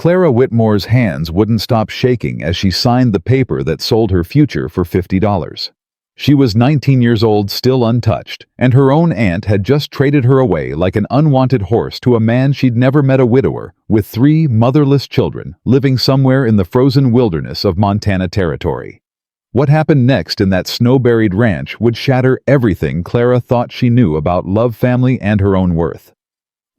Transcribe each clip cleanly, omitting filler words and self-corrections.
Clara Whitmore's hands wouldn't stop shaking as she signed the paper that sold her future for $50. She was 19 years old, still untouched, and her own aunt had just traded her away like an unwanted horse to a man she'd never met, a widower with 3 motherless children living somewhere in the frozen wilderness of Montana Territory. What happened next in that snow-buried ranch would shatter everything Clara thought she knew about love, family, and her own worth.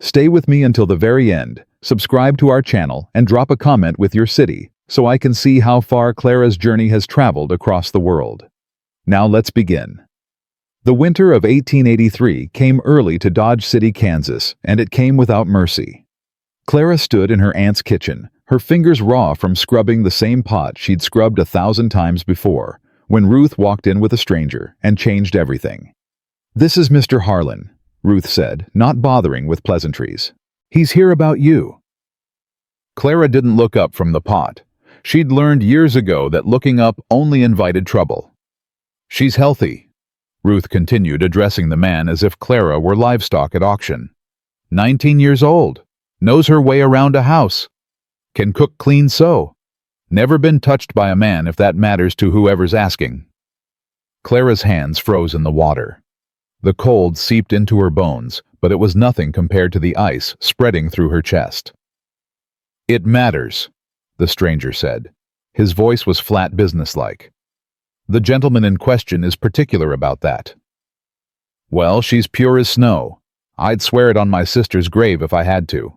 Stay with me until the very end, subscribe to our channel, and drop a comment with your city so I can see how far Clara's journey has traveled across the world. Now let's begin. The winter of 1883 came early to Dodge City, Kansas, and it came without mercy. Clara stood in her aunt's kitchen, her fingers raw from scrubbing the same pot she'd scrubbed 1,000 times before, when Ruth walked in with a stranger and changed everything. "This is Mr. Harlan," Ruth said, not bothering with pleasantries. "He's here about you." Clara didn't look up from the pot. She'd learned years ago that looking up only invited trouble. "She's healthy," Ruth continued, addressing the man as if Clara were livestock at auction. 19 years old, knows her way around a house, can cook, clean, sew. Never been touched by a man, if that matters to whoever's asking. Clara's hands froze in the water. The cold seeped into her bones, but it was nothing compared to the ice spreading through her chest. "It matters," the stranger said. His voice was flat, businesslike. "The gentleman in question is particular about that." "Well, she's pure as snow. I'd swear it on my sister's grave if I had to."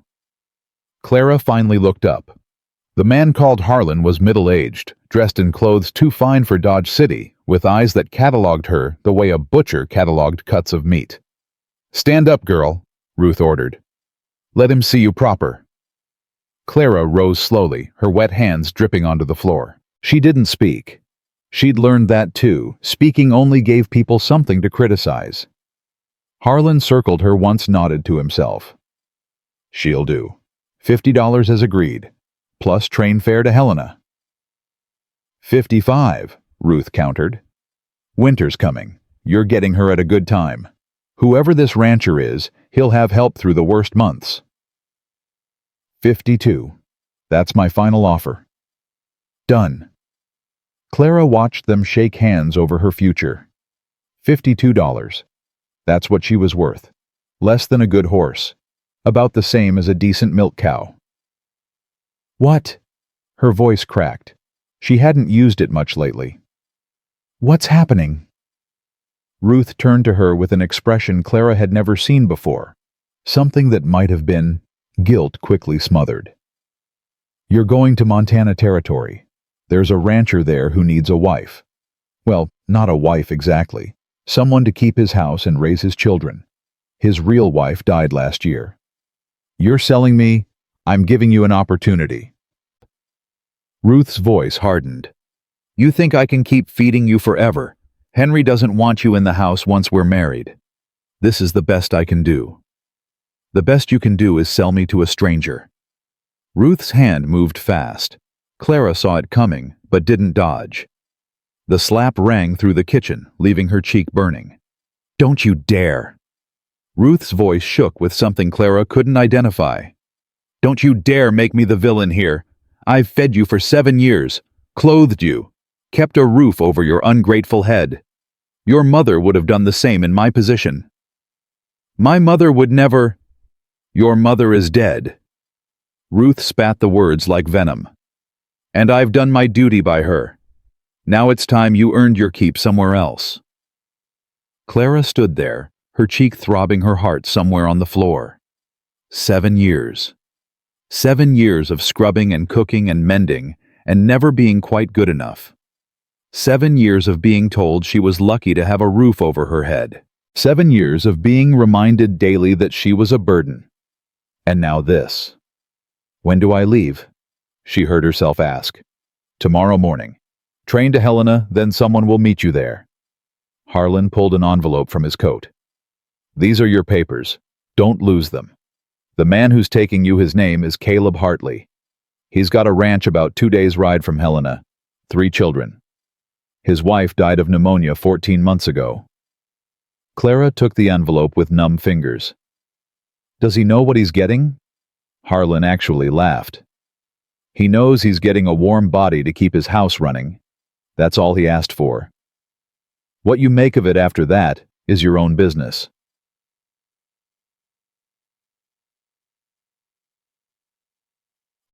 Clara finally looked up. The man called Harlan was middle-aged, dressed in clothes too fine for Dodge City, with eyes that cataloged her the way a butcher cataloged cuts of meat. "Stand up, girl," Ruth ordered. "Let him see you proper." Clara rose slowly, her wet hands dripping onto the floor. She didn't speak. She'd learned that too. Speaking only gave people something to criticize. Harlan circled her once, nodded to himself. "She'll do. $50 as agreed, plus train fare to Helena." "55, Ruth countered. "Winter's coming. You're getting her at a good time. Whoever this rancher is, he'll have help through the worst months." 52. "That's my final offer." "Done." Clara watched them shake hands over her future. $52. That's what she was worth. Less than a good horse. About the same as a decent milk cow. "What?" Her voice cracked. She hadn't used it much lately. "What's happening?" Ruth turned to her with an expression Clara had never seen before. Something that might have been guilt quickly smothered. "You're going to Montana Territory. There's a rancher there who needs a wife. Well, not a wife exactly. Someone to keep his house and raise his children. His real wife died last year. You're selling me. I'm giving you an opportunity." Ruth's voice hardened. "You think I can keep feeding you forever? Henry doesn't want you in the house once we're married. This is the best I can do." "The best you can do is sell me to a stranger." Ruth's hand moved fast. Clara saw it coming, but didn't dodge. The slap rang through the kitchen, leaving her cheek burning. "Don't you dare!" Ruth's voice shook with something Clara couldn't identify. "Don't you dare make me the villain here. I've fed you for 7 years, clothed you, kept a roof over your ungrateful head. Your mother would have done the same in my position." "My mother would never—" "Your mother is dead." Ruth spat the words like venom. "And I've done my duty by her. Now it's time you earned your keep somewhere else." Clara stood there, her cheek throbbing, her heart somewhere on the floor. 7 years. 7 years of scrubbing and cooking and mending, and never being quite good enough. 7 years of being told she was lucky to have a roof over her head. 7 years of being reminded daily that she was a burden. And now this. "When do I leave?" she heard herself ask. "Tomorrow morning. Train to Helena, then someone will meet you there." Harlan pulled an envelope from his coat. "These are your papers. Don't lose them. The man who's taking you, his name is Caleb Hartley. He's got a ranch about 2 days' ride from Helena. 3 children. His wife died of pneumonia 14 months ago." Clara took the envelope with numb fingers. "Does he know what he's getting?" Harlan actually laughed. He knows he's getting a warm body to keep his house running. That's all he asked for. What you make of it after that is your own business.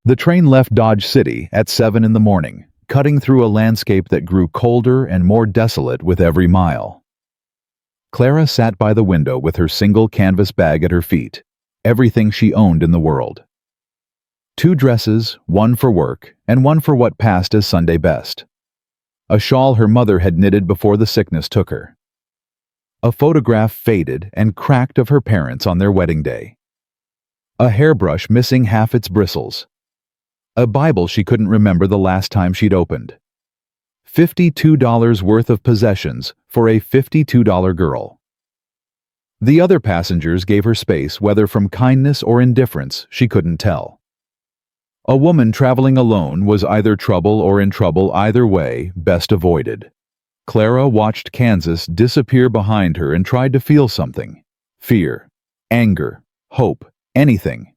The train left Dodge City at 7 in the morning, cutting through a landscape that grew colder and more desolate with every mile. Clara sat by the window with her single canvas bag at her feet, everything she owned in the world. 2 dresses, one for work, and one for what passed as Sunday best. A shawl her mother had knitted before the sickness took her. A photograph faded and cracked of her parents on their wedding day. A hairbrush missing half its bristles. A Bible she couldn't remember the last time she'd opened. $52 worth of possessions for a $52 girl. The other passengers gave her space, whether from kindness or indifference, she couldn't tell. A woman traveling alone was either trouble or in trouble, either way, best avoided. Clara watched Kansas disappear behind her and tried to feel something. Fear, anger, hope, anything.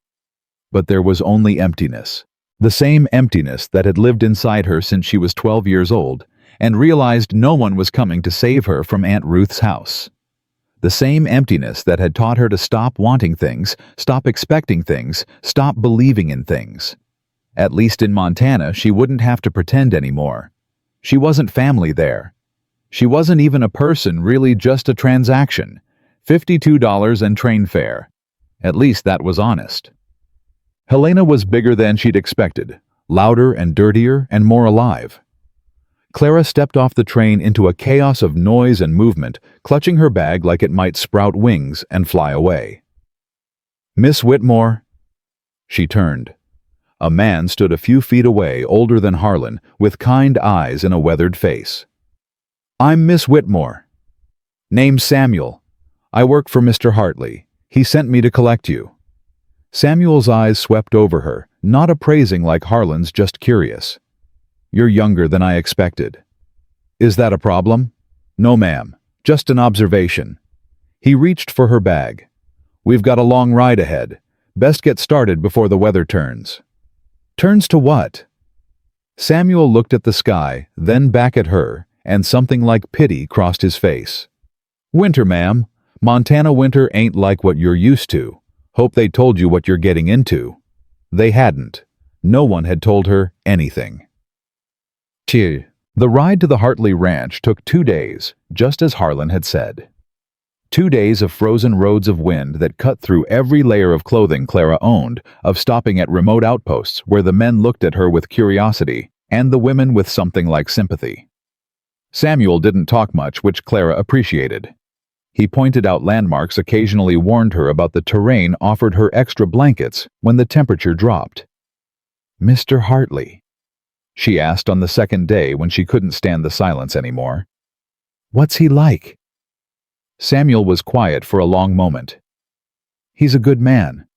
But there was only emptiness. The same emptiness that had lived inside her since she was 12 years old and realized no one was coming to save her from Aunt Ruth's house. The same emptiness that had taught her to stop wanting things, stop expecting things, stop believing in things. At least in Montana, she wouldn't have to pretend anymore. She wasn't family there. She wasn't even a person, really just a transaction. $52 and train fare. At least that was honest. Helena was bigger than she'd expected, louder and dirtier and more alive. Clara stepped off the train into a chaos of noise and movement, clutching her bag like it might sprout wings and fly away. "Miss Whitmore." She turned. A man stood a few feet away, older than Harlan, with kind eyes and a weathered face. "I'm Miss Whitmore. Name's Samuel. I work for Mr. Hartley. He sent me to collect you." Samuel's eyes swept over her, not appraising like Harlan's, just curious. "You're younger than I expected." "Is that a problem?" "No, ma'am. Just an observation." He reached for her bag. "We've got a long ride ahead. Best get started before the weather turns." "Turns to what?" Samuel looked at the sky, then back at her, and something like pity crossed his face. "Winter, ma'am. Montana winter ain't like what you're used to. Hope they told you what you're getting into." They hadn't. No one had told her anything. The ride to the Hartley ranch took 2 days, just as Harlan had said. 2 days of frozen roads of wind that cut through every layer of clothing Clara owned, of stopping at remote outposts where the men looked at her with curiosity and the women with something like sympathy. Samuel didn't talk much, which Clara appreciated. He pointed out landmarks, occasionally warned her about the terrain, offered her extra blankets when the temperature dropped. "Mr. Hartley?" she asked on the second day when she couldn't stand the silence anymore. "What's he like?" Samuel was quiet for a long moment. "He's a good man."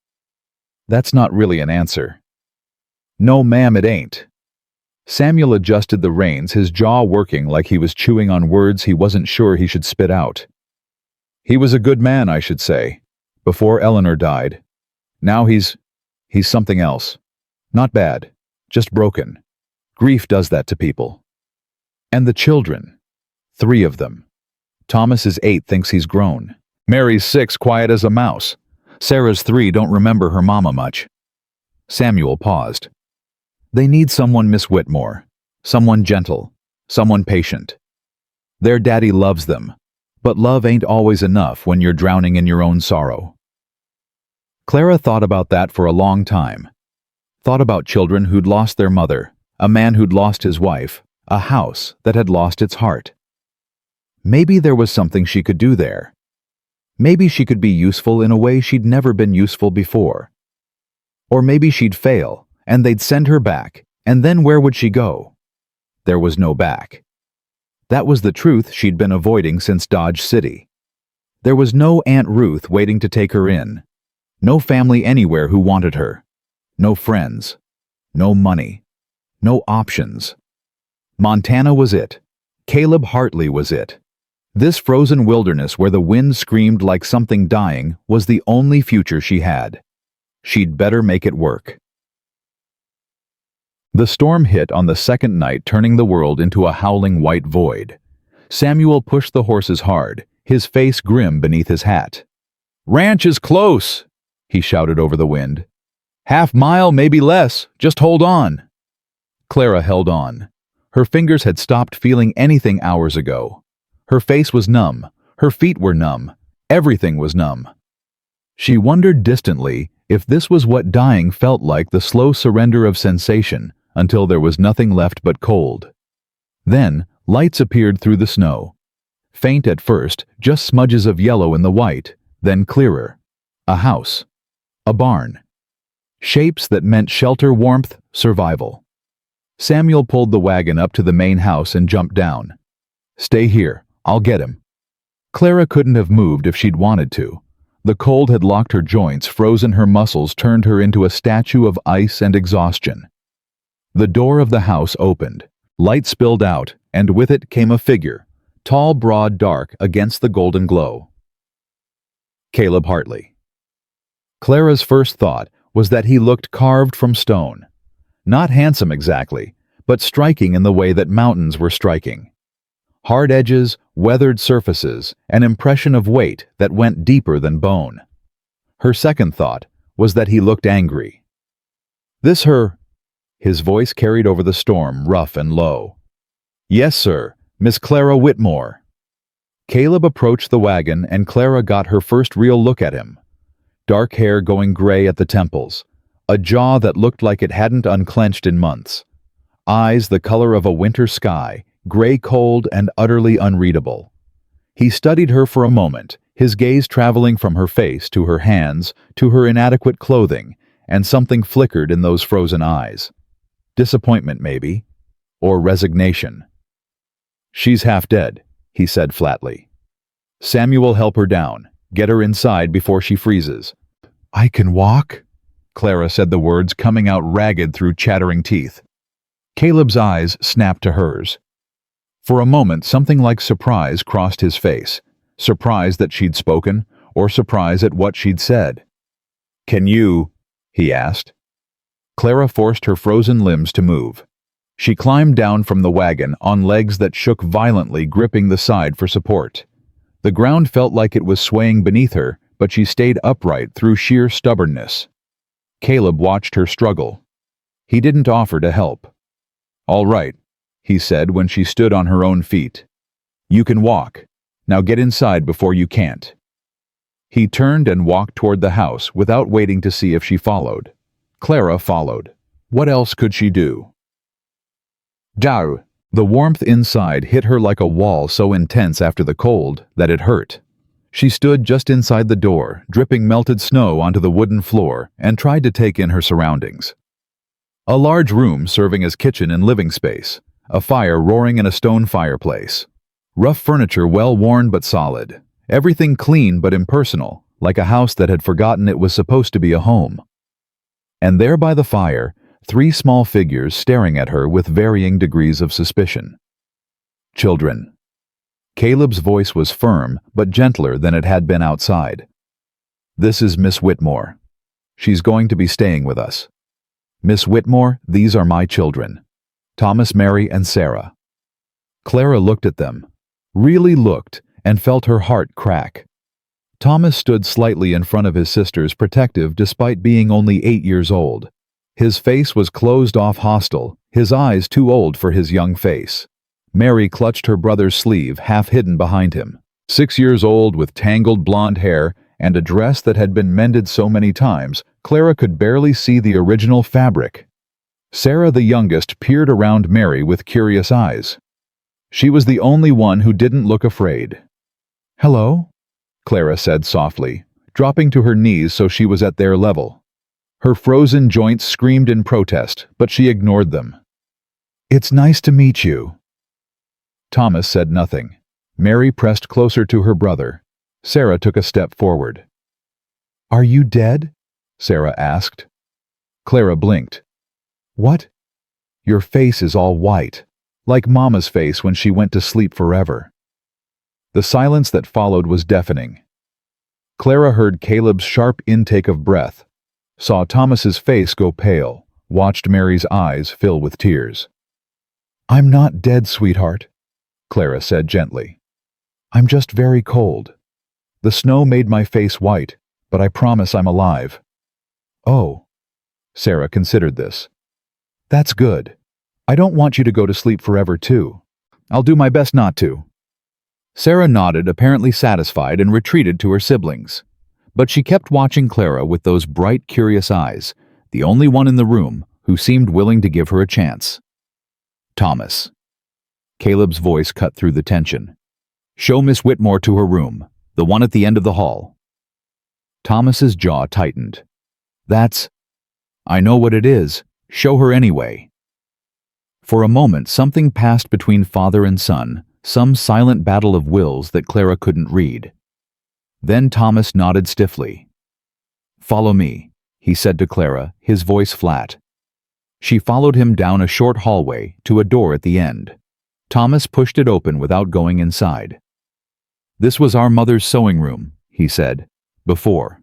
That's not really an answer. "No, ma'am, it ain't." Samuel adjusted the reins, his jaw working like he was chewing on words he wasn't sure he should spit out. "He was a good man, I should say, before Eleanor died. Now he's something else. Not bad, just broken. Grief does that to people." "And the children. 3 of them. Thomas is 8, thinks he's grown. Mary's 6, quiet as a mouse. Sarah's 3, don't remember her mama much." Samuel paused. "They need someone, Miss Whitmore. Someone gentle. Someone patient. Their daddy loves them. But love ain't always enough when you're drowning in your own sorrow." Clara thought about that for a long time. Thought about children who'd lost their mother, a man who'd lost his wife, a house that had lost its heart. Maybe there was something she could do there. Maybe she could be useful in a way she'd never been useful before. Or maybe she'd fail, and they'd send her back, and then where would she go? There was no back. That was the truth she'd been avoiding since Dodge City. There was no Aunt Ruth waiting to take her in. No family anywhere who wanted her. No friends. No money. No options. Montana was it. Caleb Hartley was it. This frozen wilderness where the wind screamed like something dying was the only future she had. She'd better make it work. The storm hit on the second night, turning the world into a howling white void. Samuel pushed the horses hard, his face grim beneath his hat. "Ranch is close," he shouted over the wind. "Half-mile, maybe less. Just hold on." Clara held on. Her fingers had stopped feeling anything hours ago. Her face was numb. Her feet were numb. Everything was numb. She wondered distantly if this was what dying felt like, the slow surrender of sensation until there was nothing left but cold. Then, lights appeared through the snow. Faint at first, just smudges of yellow in the white, then clearer. A house. A barn. Shapes that meant shelter, warmth, survival. Samuel pulled the wagon up to the main house and jumped down. "Stay here. I'll get him." Clara couldn't have moved if she'd wanted to. The cold had locked her joints, frozen her muscles, turned her into a statue of ice and exhaustion. The door of the house opened. Light spilled out, and with it came a figure, tall, broad, dark, against the golden glow. Caleb Hartley. Clara's first thought was that he looked carved from stone. Not handsome exactly, but striking in the way that mountains were striking. Hard edges, weathered surfaces, an impression of weight that went deeper than bone. Her second thought was that he looked angry. "This her?" His voice carried over the storm, rough and low. "Yes, sir, Miss Clara Whitmore." Caleb approached the wagon, and Clara got her first real look at him. Dark hair going gray at the temples, a jaw that looked like it hadn't unclenched in months, eyes the color of a winter sky, gray, cold, and utterly unreadable. He studied her for a moment, his gaze traveling from her face to her hands, to her inadequate clothing, and something flickered in those frozen eyes. Disappointment, maybe, or resignation. "She's half dead," he said flatly. "Samuel, help her down. Get her inside before she freezes." "I can walk?" Clara said, the words coming out ragged through chattering teeth. Caleb's eyes snapped to hers. For a moment, something like surprise crossed his face. Surprise that she'd spoken, or surprise at what she'd said. "Can you?" he asked. Clara forced her frozen limbs to move. She climbed down from the wagon on legs that shook violently, gripping the side for support. The ground felt like it was swaying beneath her, but she stayed upright through sheer stubbornness. Caleb watched her struggle. He didn't offer to help. "All right," he said when she stood on her own feet. "You can walk. Now get inside before you can't." He turned and walked toward the house without waiting to see if she followed. Clara followed. What else could she do? Dow. The warmth inside hit her like a wall so intense after the cold that it hurt. She stood just inside the door, dripping melted snow onto the wooden floor, and tried to take in her surroundings. A large room serving as kitchen and living space, a fire roaring in a stone fireplace. Rough furniture, well worn but solid. Everything clean but impersonal, like a house that had forgotten it was supposed to be a home. And there by the fire, 3 small figures staring at her with varying degrees of suspicion. Children. Caleb's voice was firm but gentler than it had been outside. "This is Miss Whitmore. She's going to be staying with us. Miss Whitmore, these are my children. Thomas, Mary, and Sarah." Clara looked at them, really looked, and felt her heart crack. Thomas stood slightly in front of his sisters, protective despite being only 8 years old. His face was closed off, hostile, his eyes too old for his young face. Mary clutched her brother's sleeve, half hidden behind him. 6 years old, with tangled blonde hair and a dress that had been mended so many times, Clara could barely see the original fabric. Sarah, the youngest, peered around Mary with curious eyes. She was the only one who didn't look afraid. "Hello?" Clara said softly, dropping to her knees so she was at their level. Her frozen joints screamed in protest, but she ignored them. "It's nice to meet you." Thomas said nothing. Mary pressed closer to her brother. Sarah took a step forward. "Are you dead?" Sarah asked. Clara blinked. "What?" "Your face is all white, like Mama's face when she went to sleep forever." The silence that followed was deafening. Clara heard Caleb's sharp intake of breath, saw Thomas's face go pale, watched Mary's eyes fill with tears. "I'm not dead, sweetheart," Clara said gently. "I'm just very cold. The snow made my face white, but I promise I'm alive." "Oh." Sarah considered this. "That's good. I don't want you to go to sleep forever, too. I'll do my best not to." Sarah nodded, apparently satisfied, and retreated to her siblings. But she kept watching Clara with those bright, curious eyes, the only one in the room who seemed willing to give her a chance. "Thomas." Caleb's voice cut through the tension. "Show Miss Whitmore to her room, the one at the end of the hall." Thomas's jaw tightened. I know what it is. Show her anyway." For a moment, something passed between father and son, some silent battle of wills that Clara couldn't read. Then Thomas nodded stiffly. "Follow me," he said to Clara, his voice flat. She followed him down a short hallway to a door at the end. Thomas pushed it open without going inside. "This was our mother's sewing room," he said, "before."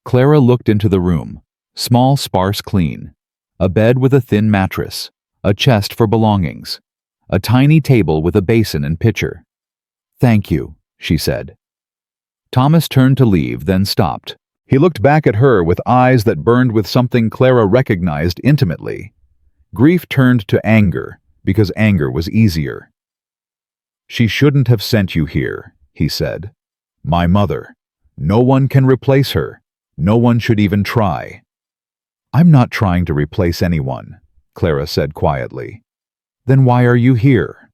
Clara looked into the room. Small, sparse, clean. A bed with a thin mattress. A chest for belongings. A tiny table with a basin and pitcher. "Thank you," she said. Thomas turned to leave, then stopped. He looked back at her with eyes that burned with something Clara recognized intimately. Grief turned to anger, because anger was easier. "She shouldn't have sent you here," he said. "My mother. No one can replace her. No one should even try." "I'm not trying to replace anyone," Clara said quietly. "Then why are you here?"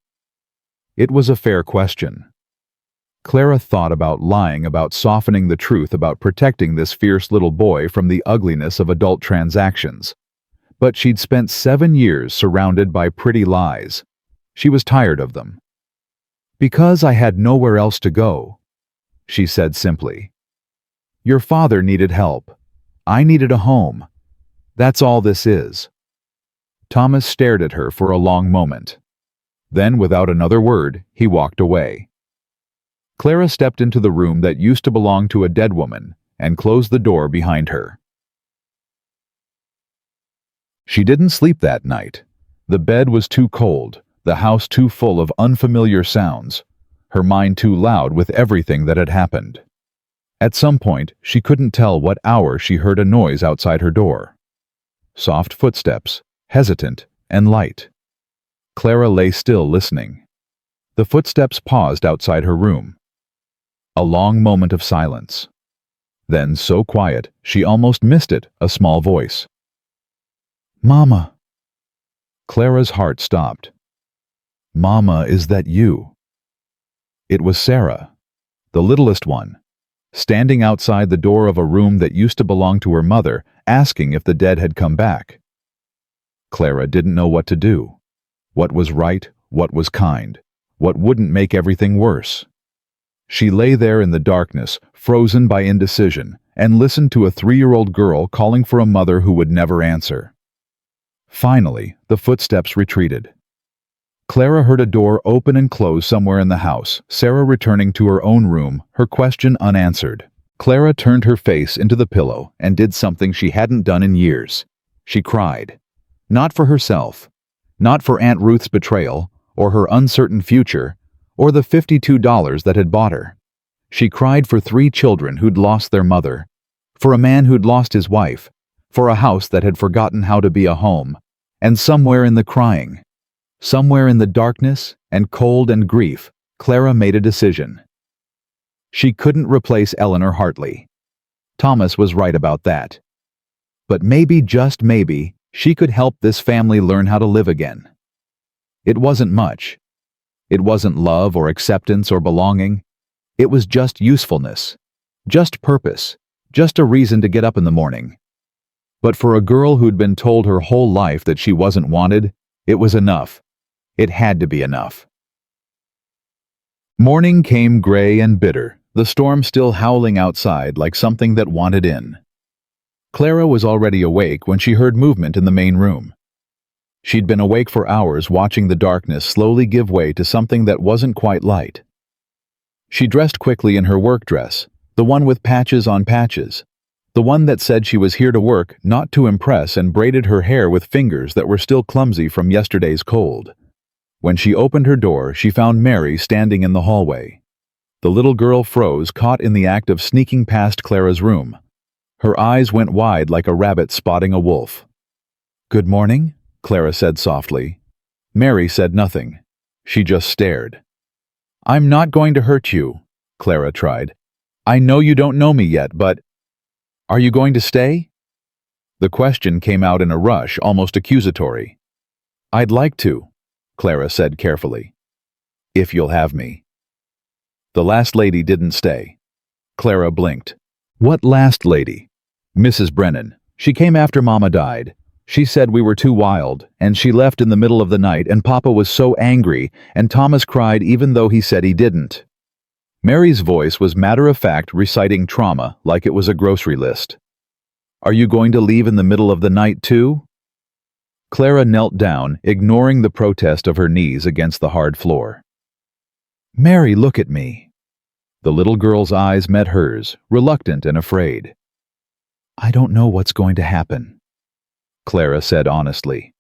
It was a fair question. Clara thought about lying, about softening the truth, about protecting this fierce little boy from the ugliness of adult transactions. But she'd spent 7 years surrounded by pretty lies. She was tired of them. "Because I had nowhere else to go," she said simply. "Your father needed help. I needed a home. That's all this is." Thomas stared at her for a long moment. Then, without another word, he walked away. Clara stepped into the room that used to belong to a dead woman and closed the door behind her. She didn't sleep that night. The bed was too cold, the house too full of unfamiliar sounds, her mind too loud with everything that had happened. At some point, she couldn't tell what hour she heard a noise outside her door. Soft footsteps, hesitant and light. Clara lay still, listening. The footsteps paused outside her room. A long moment of silence. Then, so quiet, she almost missed it, a small voice. "Mama." Clara's heart stopped. "Mama, is that you?" It was Sarah, the littlest one, standing outside the door of a room that used to belong to her mother, asking if the dead had come back. Clara didn't know what to do. What was right, what was kind, what wouldn't make everything worse. She lay there in the darkness, frozen by indecision, and listened to a 3-year-old girl calling for a mother who would never answer. Finally, the footsteps retreated. Clara heard a door open and close somewhere in the house, Sarah returning to her own room, her question unanswered. Clara turned her face into the pillow and did something she hadn't done in years. She cried. Not for herself, not for Aunt Ruth's betrayal, or her uncertain future, or the $52 that had bought her. She cried for 3 children who'd lost their mother, for a man who'd lost his wife, for a house that had forgotten how to be a home, and somewhere in the crying, somewhere in the darkness and cold and grief, Clara made a decision. She couldn't replace Eleanor Hartley. Thomas was right about that. But maybe, just maybe, she could help this family learn how to live again. It wasn't much. It wasn't love or acceptance or belonging. It was just usefulness, just purpose, just a reason to get up in the morning. But for a girl who'd been told her whole life that she wasn't wanted, it was enough. It had to be enough. Morning came gray and bitter, the storm still howling outside like something that wanted in. Clara was already awake when she heard movement in the main room. She'd been awake for hours, watching the darkness slowly give way to something that wasn't quite light. She dressed quickly in her work dress, the one with patches on patches, The one that said she was here to work, not to impress, and braided her hair with fingers that were still clumsy from yesterday's cold. When she opened her door, she found Mary standing in the hallway. The little girl froze, caught in the act of sneaking past Clara's room. Her eyes went wide like a rabbit spotting a wolf. "Good morning," Clara said softly. Mary said nothing. She just stared. "I'm not going to hurt you," Clara tried. "I know you don't know me yet, but are you going to stay?" The question came out in a rush, almost accusatory. "I'd like to," Clara said carefully. "If you'll have me." The last lady didn't stay. Clara blinked. "What last lady?" "Mrs. Brennan. She came after Mama died. She said we were too wild, and she left in the middle of the night, and Papa was so angry, and Thomas cried even though he said he didn't." Mary's voice was matter-of-fact, reciting trauma like it was a grocery list. "Are you going to leave in the middle of the night too?" Clara knelt down, ignoring the protest of her knees against the hard floor. "Mary, look at me." The little girl's eyes met hers, reluctant and afraid. "I don't know what's going to happen," Clara said honestly.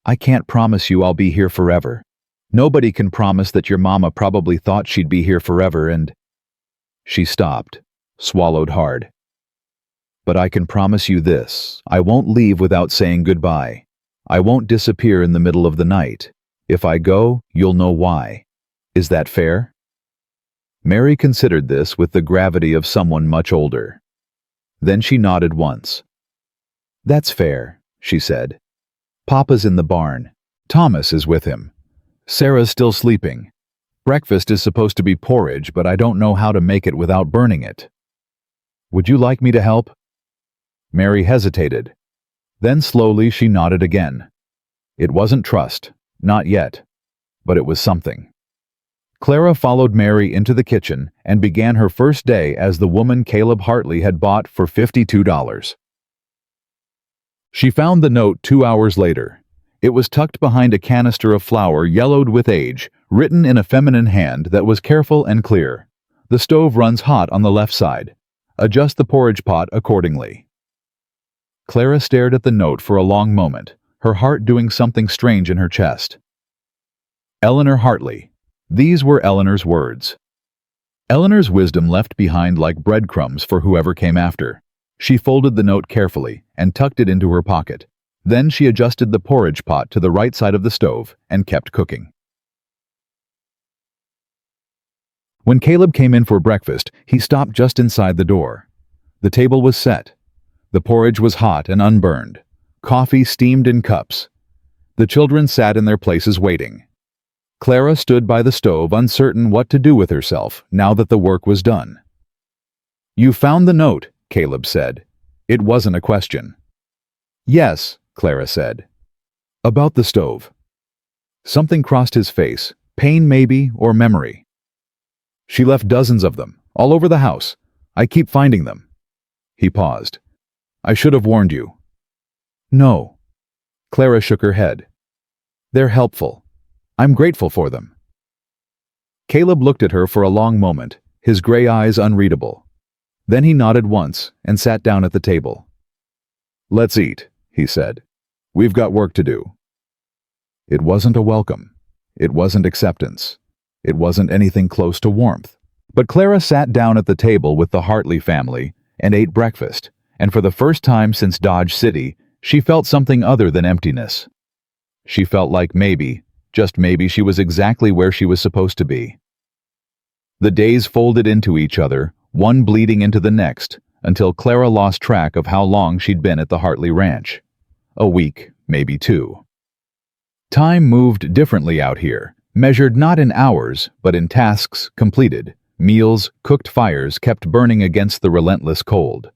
"I can't promise you I'll be here forever. Nobody can promise that your mama probably thought she'd be here forever and—" She stopped, swallowed hard. "But I can promise you this, I won't leave without saying goodbye. I won't disappear in the middle of the night. If I go, you'll know why. Is that fair?" Mary considered this with the gravity of someone much older. Then she nodded once. "That's fair," she said. "Papa's in the barn. Thomas is with him. Sarah's still sleeping. Breakfast is supposed to be porridge, but I don't know how to make it without burning it. Would you like me to help?" Mary hesitated. Then slowly she nodded again. It wasn't trust, not yet, but it was something. Clara followed Mary into the kitchen and began her first day as the woman Caleb Hartley had bought for $52. She found the note 2 hours later. It was tucked behind a canister of flour yellowed with age, written in a feminine hand that was careful and clear. "The stove runs hot on the left side. Adjust the porridge pot accordingly." Clara stared at the note for a long moment, her heart doing something strange in her chest. Eleanor Hartley. These were Eleanor's words. Eleanor's wisdom left behind like breadcrumbs for whoever came after. She folded the note carefully and tucked it into her pocket. Then she adjusted the porridge pot to the right side of the stove and kept cooking. When Caleb came in for breakfast, he stopped just inside the door. The table was set. The porridge was hot and unburned. Coffee steamed in cups. The children sat in their places waiting. Clara stood by the stove, uncertain what to do with herself now that the work was done. "You found the note," Caleb said. It wasn't a question. "Yes," Clara said. "About the stove." Something crossed his face, pain maybe, or memory. "She left dozens of them, all over the house. I keep finding them." He paused. "I should have warned you." "No." Clara shook her head. "They're helpful. I'm grateful for them." Caleb looked at her for a long moment, his gray eyes unreadable. Then he nodded once and sat down at the table. "Let's eat," he said. "We've got work to do." It wasn't a welcome. It wasn't acceptance. It wasn't anything close to warmth. But Clara sat down at the table with the Hartley family and ate breakfast, and for the first time since Dodge City, she felt something other than emptiness. She felt like maybe, just maybe, she was exactly where she was supposed to be. The days folded into each other, one bleeding into the next, until Clara lost track of how long she'd been at the Hartley ranch. A week, maybe 2. Time moved differently out here, measured not in hours, but in tasks completed. Meals, cooked fires kept burning against the relentless cold.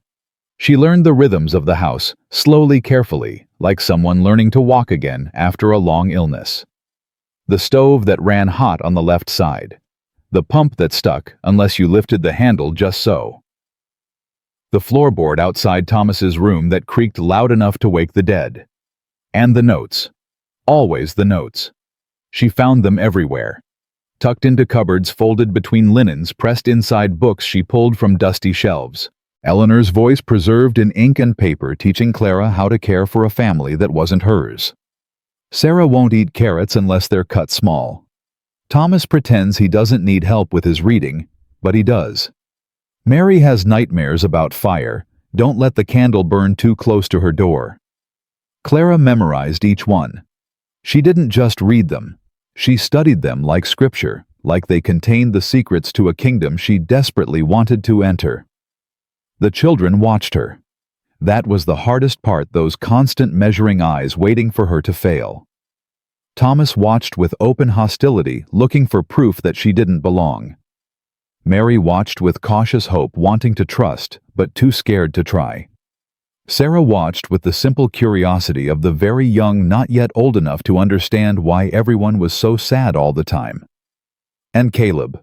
She learned the rhythms of the house, slowly, carefully, like someone learning to walk again after a long illness. The stove that ran hot on the left side. The pump that stuck unless you lifted the handle just so. The floorboard outside Thomas's room that creaked loud enough to wake the dead. And the notes. Always the notes. She found them everywhere. Tucked into cupboards, folded between linens, pressed inside books she pulled from dusty shelves. Eleanor's voice preserved in ink and paper, teaching Clara how to care for a family that wasn't hers. Sarah won't eat carrots unless they're cut small. Thomas pretends he doesn't need help with his reading, but he does. Mary has nightmares about fire. Don't let the candle burn too close to her door. Clara memorized each one. She didn't just read them. She studied them like scripture, like they contained the secrets to a kingdom she desperately wanted to enter. The children watched her. That was the hardest part, those constant measuring eyes waiting for her to fail. Thomas watched with open hostility, looking for proof that she didn't belong. Mary watched with cautious hope, wanting to trust, but too scared to try. Sarah watched with the simple curiosity of the very young, not yet old enough to understand why everyone was so sad all the time. And Caleb.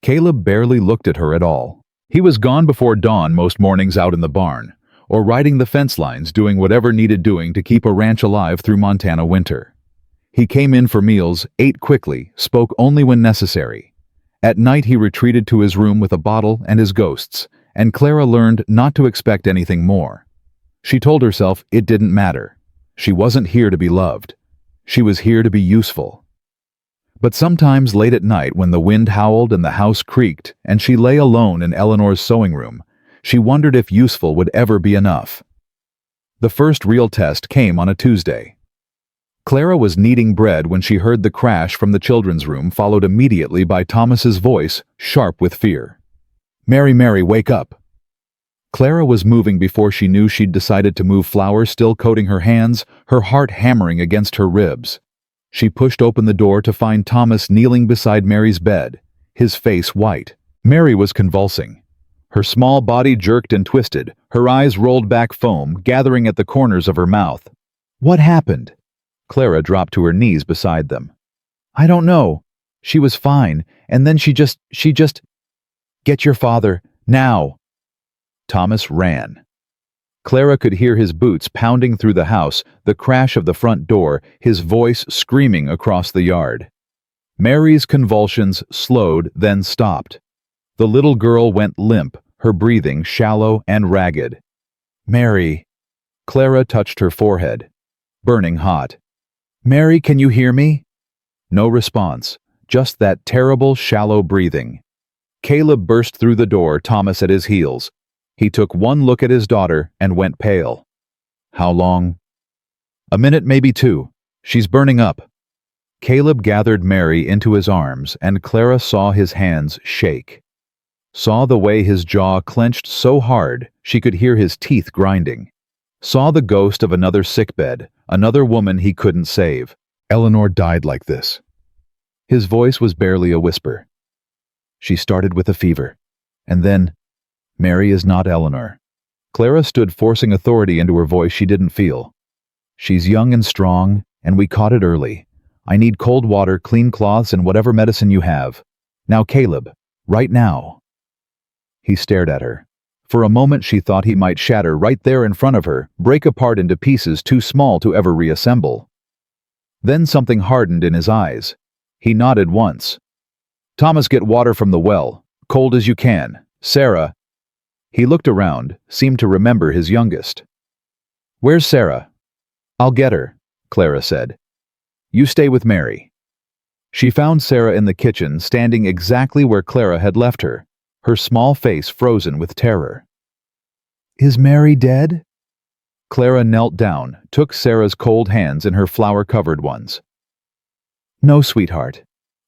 Caleb barely looked at her at all. He was gone before dawn most mornings, out in the barn, or riding the fence lines, doing whatever needed doing to keep a ranch alive through Montana winter. He came in for meals, ate quickly, spoke only when necessary. At night he retreated to his room with a bottle and his ghosts, and Clara learned not to expect anything more. She told herself it didn't matter. She wasn't here to be loved. She was here to be useful. But sometimes late at night, when the wind howled and the house creaked and she lay alone in Eleanor's sewing room, she wondered if useful would ever be enough. The first real test came on a Tuesday. Clara was kneading bread when she heard the crash from the children's room, followed immediately by Thomas's voice, sharp with fear. "Mary, Mary, wake up." Clara was moving before she knew she'd decided to move, flour still coating her hands, her heart hammering against her ribs. She pushed open the door to find Thomas kneeling beside Mary's bed, his face white. Mary was convulsing. Her small body jerked and twisted, her eyes rolled back, foam gathering at the corners of her mouth. "What happened?" Clara dropped to her knees beside them. "I don't know. She was fine, and then she just... Get your father, now." Thomas ran. Clara could hear his boots pounding through the house, the crash of the front door, his voice screaming across the yard. Mary's convulsions slowed, then stopped. The little girl went limp, her breathing shallow and ragged. "Mary." Clara touched her forehead. Burning hot. "Mary, can you hear me?" No response, just that terrible, shallow breathing. Caleb burst through the door, Thomas at his heels. He took one look at his daughter and went pale. "How long?" "A minute, maybe two. She's burning up." Caleb gathered Mary into his arms, and Clara saw his hands shake. Saw the way his jaw clenched so hard she could hear his teeth grinding. Saw the ghost of another sickbed, another woman he couldn't save. "Eleanor died like this." His voice was barely a whisper. "She started with a fever. And then, Mary is not Eleanor." Clara stood, forcing authority into her voice she didn't feel. "She's young and strong, and we caught it early. I need cold water, clean cloths, and whatever medicine you have. Now, Caleb, right now." He stared at her. For a moment she thought he might shatter right there in front of her, break apart into pieces too small to ever reassemble. Then something hardened in his eyes. He nodded once. "Thomas, get water from the well, cold as you can. Sarah." He looked around, seemed to remember his youngest. "Where's Sarah?" "I'll get her," Clara said. "You stay with Mary." She found Sarah in the kitchen, standing exactly where Clara had left her, her small face frozen with terror. "Is Mary dead?" Clara knelt down, took Sarah's cold hands in her flour-covered ones. "No, sweetheart.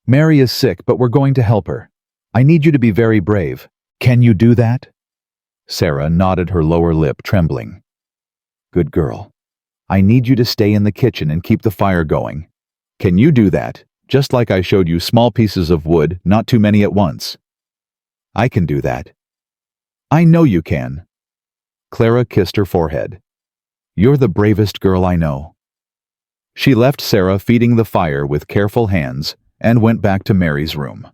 Mary is sick, but we're going to help her. I need you to be very brave. Can you do that?" Sarah nodded, her lower lip trembling. "Good girl. I need you to stay in the kitchen and keep the fire going. Can you do that? Just like I showed you, small pieces of wood, not too many at once." "I can do that." "I know you can." Clara kissed her forehead. "You're the bravest girl I know." She left Sarah feeding the fire with careful hands and went back to Mary's room.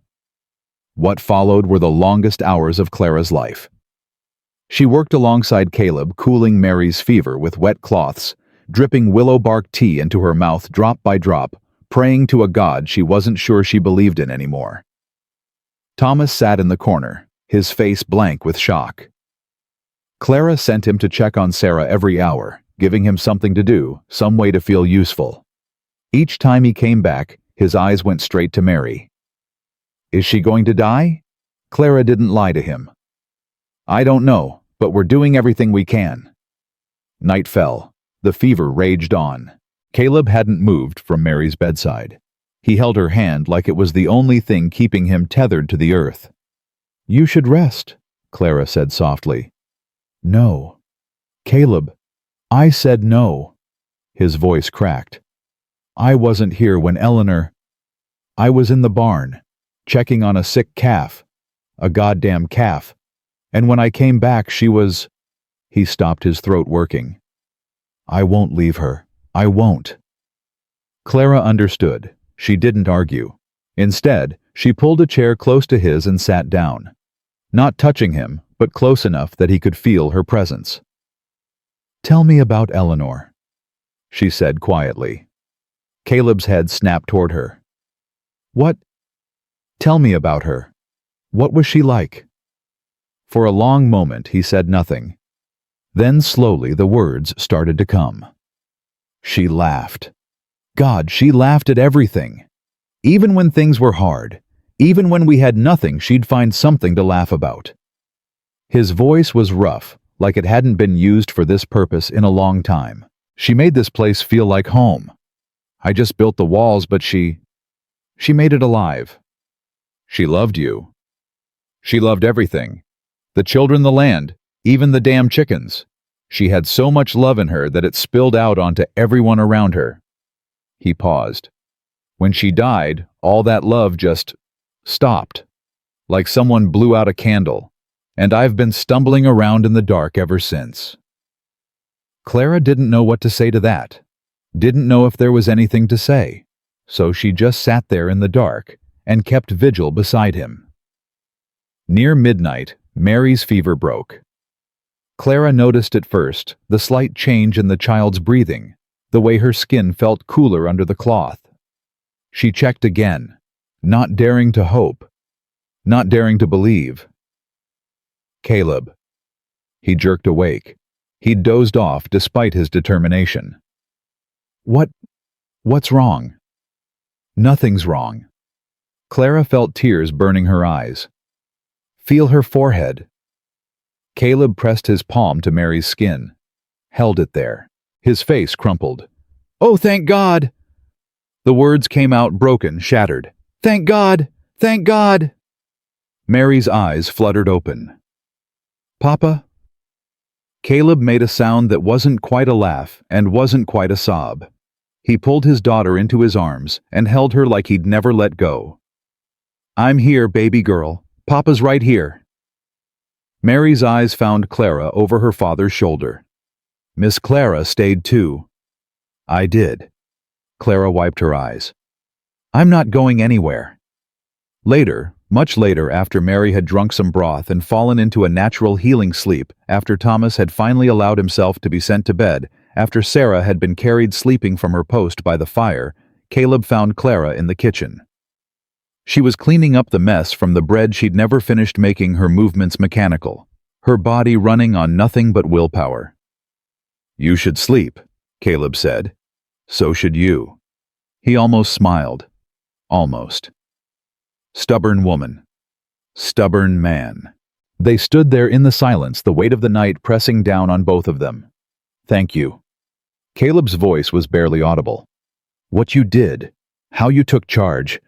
What followed were the longest hours of Clara's life. She worked alongside Caleb, cooling Mary's fever with wet cloths, dripping willow bark tea into her mouth drop by drop, praying to a God she wasn't sure she believed in anymore. Thomas sat in the corner, his face blank with shock. Clara sent him to check on Sarah every hour, giving him something to do, some way to feel useful. Each time he came back, his eyes went straight to Mary. Is she going to die? Clara didn't lie to him. I don't know, but we're doing everything we can. Night fell. The fever raged on. Caleb hadn't moved from Mary's bedside. He held her hand like it was the only thing keeping him tethered to the earth. You should rest, Clara said softly. No. Caleb, I said no. His voice cracked. I wasn't here when Eleanor... I was in the barn, checking on a sick calf. A goddamn calf. And when I came back, she was... He stopped, his throat working. I won't leave her. I won't. Clara understood. She didn't argue. Instead, she pulled a chair close to his and sat down. Not touching him, but close enough that he could feel her presence. Tell me about Eleanor, she said quietly. Caleb's head snapped toward her. What? Tell me about her. What was she like? For a long moment he said nothing. Then slowly the words started to come. She laughed. God, she laughed at everything. Even when things were hard, even when we had nothing, she'd find something to laugh about. His voice was rough, like it hadn't been used for this purpose in a long time. She made this place feel like home. I just built the walls, but she made it alive. She loved you. She loved everything. The children, the land, even the damn chickens. She had so much love in her that it spilled out onto everyone around her. He paused. When she died, all that love just stopped, like someone blew out a candle, and I've been stumbling around in the dark ever since. Clara didn't know what to say to that, didn't know if there was anything to say, so she just sat there in the dark and kept vigil beside him. Near midnight, Mary's fever broke. Clara noticed at first the slight change in the child's breathing, the way her skin felt cooler under the cloth. She checked again, not daring to hope, not daring to believe. Caleb. He jerked awake. He'd dozed off despite his determination. What's wrong? Nothing's wrong. Clara felt tears burning her eyes. Feel her forehead. Caleb pressed his palm to Mary's skin, held it there. His face crumpled. Oh, thank God! The words came out broken, shattered. Thank God! Thank God! Mary's eyes fluttered open. Papa? Caleb made a sound that wasn't quite a laugh and wasn't quite a sob. He pulled his daughter into his arms and held her like he'd never let go. I'm here, baby girl. Papa's right here. Mary's eyes found Clara over her father's shoulder. Miss Clara stayed too. I did. Clara wiped her eyes. I'm not going anywhere. Later, much later, after Mary had drunk some broth and fallen into a natural healing sleep, after Thomas had finally allowed himself to be sent to bed, after Sarah had been carried sleeping from her post by the fire, Caleb found Clara in the kitchen. She was cleaning up the mess from the bread she'd never finished making, her movements mechanical, her body running on nothing but willpower. You should sleep, Caleb said. So should you. He almost smiled. Almost. Stubborn woman. Stubborn man. They stood there in the silence, the weight of the night pressing down on both of them. Thank you. Caleb's voice was barely audible. What you did, how you took charge.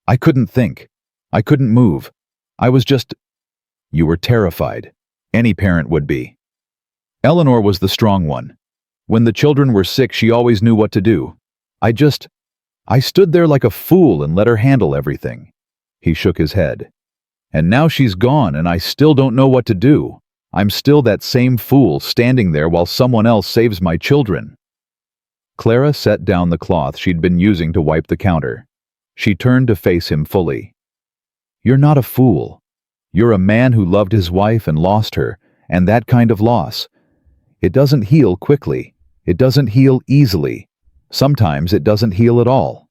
I couldn't think. I couldn't move. I was just... You were terrified. Any parent would be. Eleanor was the strong one. When the children were sick, she always knew what to do. I stood there like a fool and let her handle everything. He shook his head. And now she's gone and I still don't know what to do. I'm still that same fool standing there while someone else saves my children. Clara set down the cloth she'd been using to wipe the counter. She turned to face him fully. You're not a fool. You're a man who loved his wife and lost her, and that kind of loss. It doesn't heal quickly. It doesn't heal easily. Sometimes it doesn't heal at all.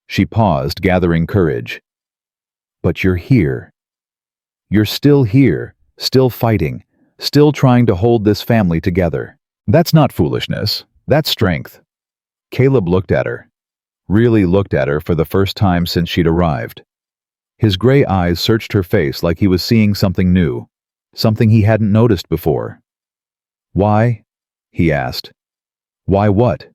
She paused, gathering courage. But you're here. You're still here, still fighting, still trying to hold this family together. That's not foolishness. That's strength. Caleb looked at her. Really looked at her for the first time since she'd arrived. His gray eyes searched her face like he was seeing something new, something he hadn't noticed before. "Why?" he asked. "Why what?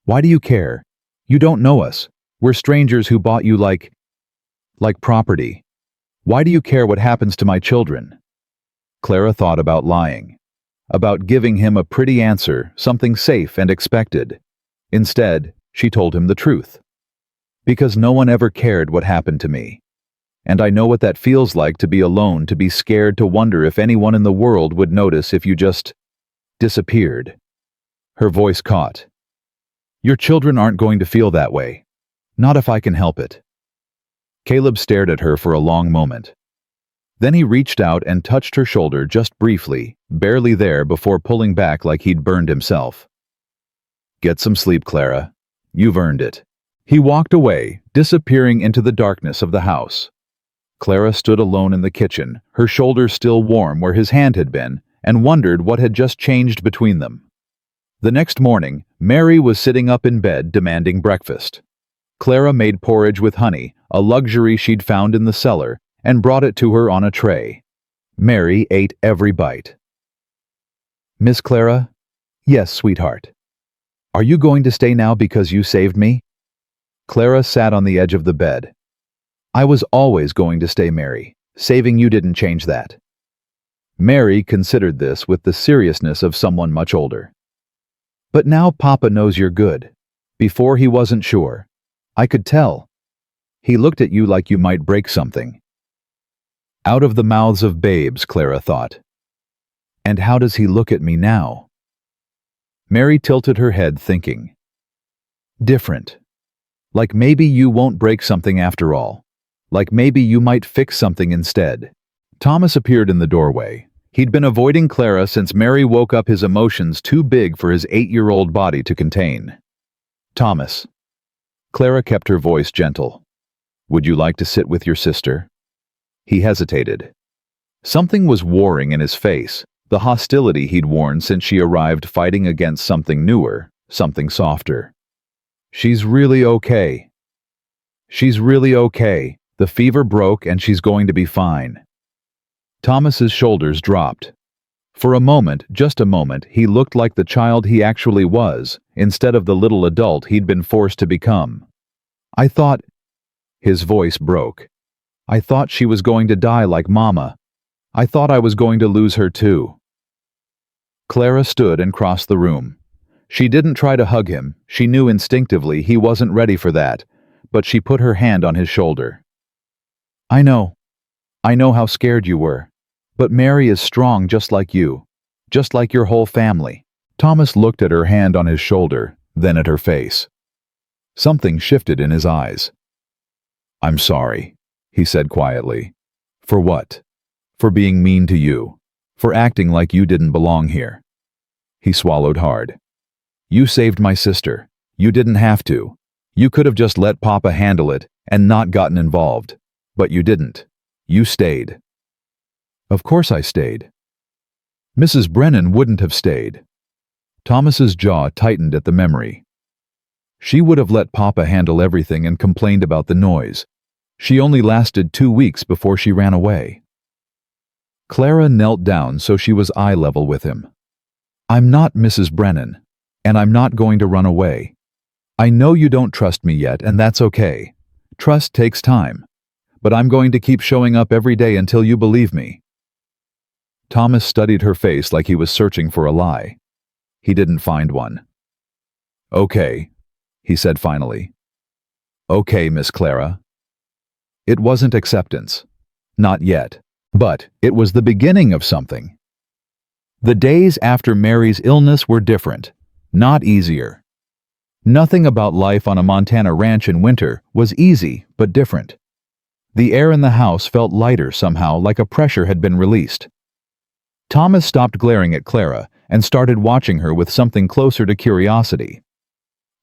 Why do you care? You don't know us. We're strangers who bought you like property. Why do you care what happens to my children?" Clara thought about lying, about giving him a pretty answer, something safe and expected. Instead, she told him the truth. "Because no one ever cared what happened to me. And I know what that feels like to be alone, to be scared, to wonder if anyone in the world would notice if you just disappeared." Her voice caught. "Your children aren't going to feel that way. Not if I can help it." Caleb stared at her for a long moment. Then he reached out and touched her shoulder just briefly, barely there before pulling back like he'd burned himself. "Get some sleep, Clara. You've earned it." He walked away, disappearing into the darkness of the house. Clara stood alone in the kitchen, her shoulder still warm where his hand had been, and wondered what had just changed between them. The next morning, Mary was sitting up in bed demanding breakfast. Clara made porridge with honey, a luxury she'd found in the cellar, and brought it to her on a tray. Mary ate every bite. "Miss Clara?" "Yes, sweetheart." "Are you going to stay now because you saved me?" Clara sat on the edge of the bed. "I was always going to stay, Mary. Saving you didn't change that." Mary considered this with the seriousness of someone much older. "But now Papa knows you're good. Before he wasn't sure. I could tell. He looked at you like you might break something." Out of the mouths of babes, Clara thought. And how does he look at me now? Mary tilted her head, thinking. Different. Like maybe you won't break something after all. Like maybe you might fix something instead. Thomas appeared in the doorway. He'd been avoiding Clara since Mary woke up his emotions too big for his 8-year-old body to contain. "Thomas." Clara kept her voice gentle. "Would you like to sit with your sister?" He hesitated. Something was warring in his face, the hostility he'd worn since she arrived, fighting against something newer, something softer. "She's really okay. She's really okay. The fever broke and she's going to be fine." Thomas's shoulders dropped. For a moment, just a moment, he looked like the child he actually was, instead of the little adult he'd been forced to become. "I thought..." His voice broke. "I thought she was going to die like Mama. I thought I was going to lose her too." Clara stood and crossed the room. She didn't try to hug him. She knew instinctively he wasn't ready for that, but she put her hand on his shoulder. I know how scared you were. But Mary is strong just like you. Just like your whole family." Thomas looked at her hand on his shoulder, then at her face. Something shifted in his eyes. "I'm sorry," he said quietly. "For what? For being mean to you. For acting like you didn't belong here." He swallowed hard. "You saved my sister. You didn't have to. You could have just let Papa handle it and not gotten involved. But you didn't. You stayed." "Of course I stayed." Mrs. Brennan wouldn't have stayed. Thomas's jaw tightened at the memory. She would have let Papa handle everything and complained about the noise. She only lasted 2 weeks before she ran away. Clara knelt down so she was eye level with him. "I'm not Mrs. Brennan, and I'm not going to run away. I know you don't trust me yet, and that's okay. Trust takes time. But I'm going to keep showing up every day until you believe me." Thomas studied her face like he was searching for a lie. He didn't find one. "Okay," he said finally. "Okay, Miss Clara." It wasn't acceptance. Not yet. But it was the beginning of something. The days after Mary's illness were different, not easier. Nothing about life on a Montana ranch in winter was easy, but different. The air in the house felt lighter somehow, like a pressure had been released. Thomas stopped glaring at Clara and started watching her with something closer to curiosity.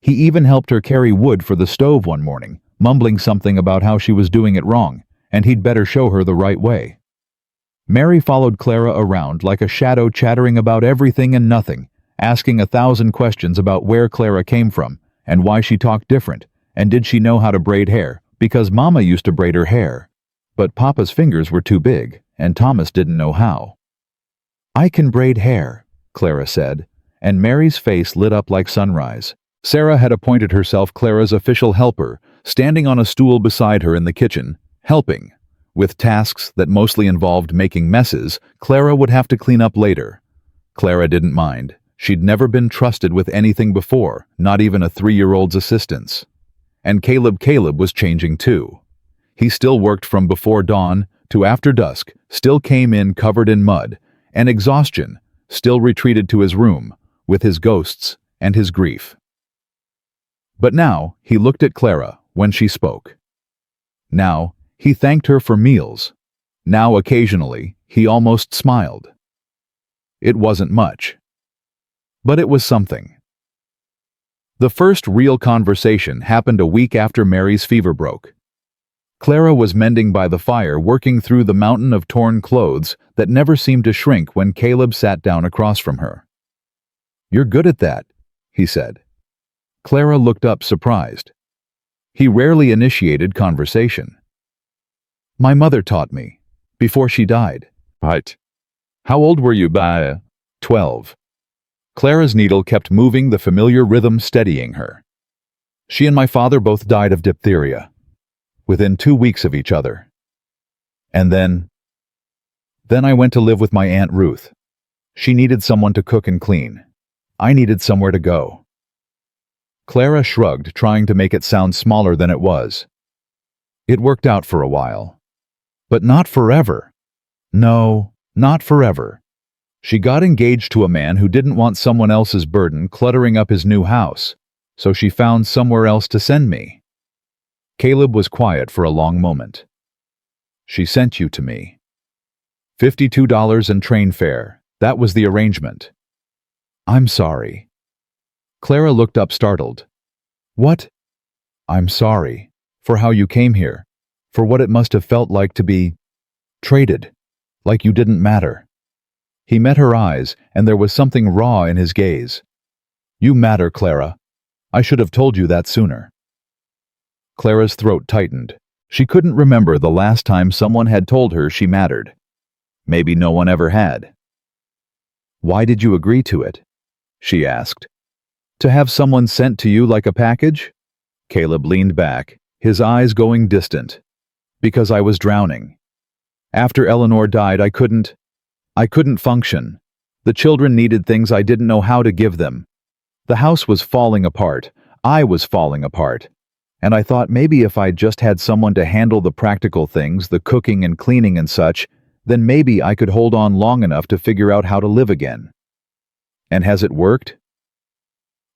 He even helped her carry wood for the stove one morning, mumbling something about how she was doing it wrong, and he'd better show her the right way. Mary followed Clara around like a shadow, chattering about everything and nothing, asking 1,000 questions about where Clara came from and why she talked different, and did she know how to braid hair, because Mama used to braid her hair. But Papa's fingers were too big, and Thomas didn't know how. "I can braid hair," Clara said, and Mary's face lit up like sunrise. Sarah had appointed herself Clara's official helper, standing on a stool beside her in the kitchen, helping. With tasks that mostly involved making messes, Clara would have to clean up later. Clara didn't mind. She'd never been trusted with anything before, not even a 3-year-old's assistance. And Caleb was changing too. He still worked from before dawn to after dusk, still came in covered in mud and exhaustion, still retreated to his room with his ghosts and his grief. But now he looked at Clara when she spoke. Now he thanked her for meals. Now occasionally he almost smiled. It wasn't much, but it was something. The first real conversation happened a week after Mary's fever broke. Clara was mending by the fire, working through the mountain of torn clothes that never seemed to shrink when Caleb sat down across from her. "You're good at that," he said. Clara looked up surprised. He rarely initiated conversation. "My mother taught me, before she died." "Right. How old were you by 12? Clara's needle kept moving, the familiar rhythm steadying her. "She and my father both died of diphtheria, within 2 weeks of each other. And then I went to live with my Aunt Ruth. She needed someone to cook and clean. I needed somewhere to go." Clara shrugged, trying to make it sound smaller than it was. "It worked out for a while. But not forever. No, not forever. She got engaged to a man who didn't want someone else's burden cluttering up his new house, so she found somewhere else to send me." Caleb was quiet for a long moment. "She sent you to me. $52 and train fare. That was the arrangement." "I'm sorry." Clara looked up startled. "What?" "I'm sorry. For how you came here. For what it must have felt like to be traded. Like you didn't matter." He met her eyes, and there was something raw in his gaze. "You matter, Clara. I should have told you that sooner." Clara's throat tightened. She couldn't remember the last time someone had told her she mattered. Maybe no one ever had. "Why did you agree to it?" she asked. "To have someone sent to you like a package?" Caleb leaned back, his eyes going distant. "Because I was drowning. After Eleanor died, I couldn't function. The children needed things I didn't know how to give them. The house was falling apart. I was falling apart. And I thought maybe if I just had someone to handle the practical things, the cooking and cleaning and such, then maybe I could hold on long enough to figure out how to live again." "And has it worked?"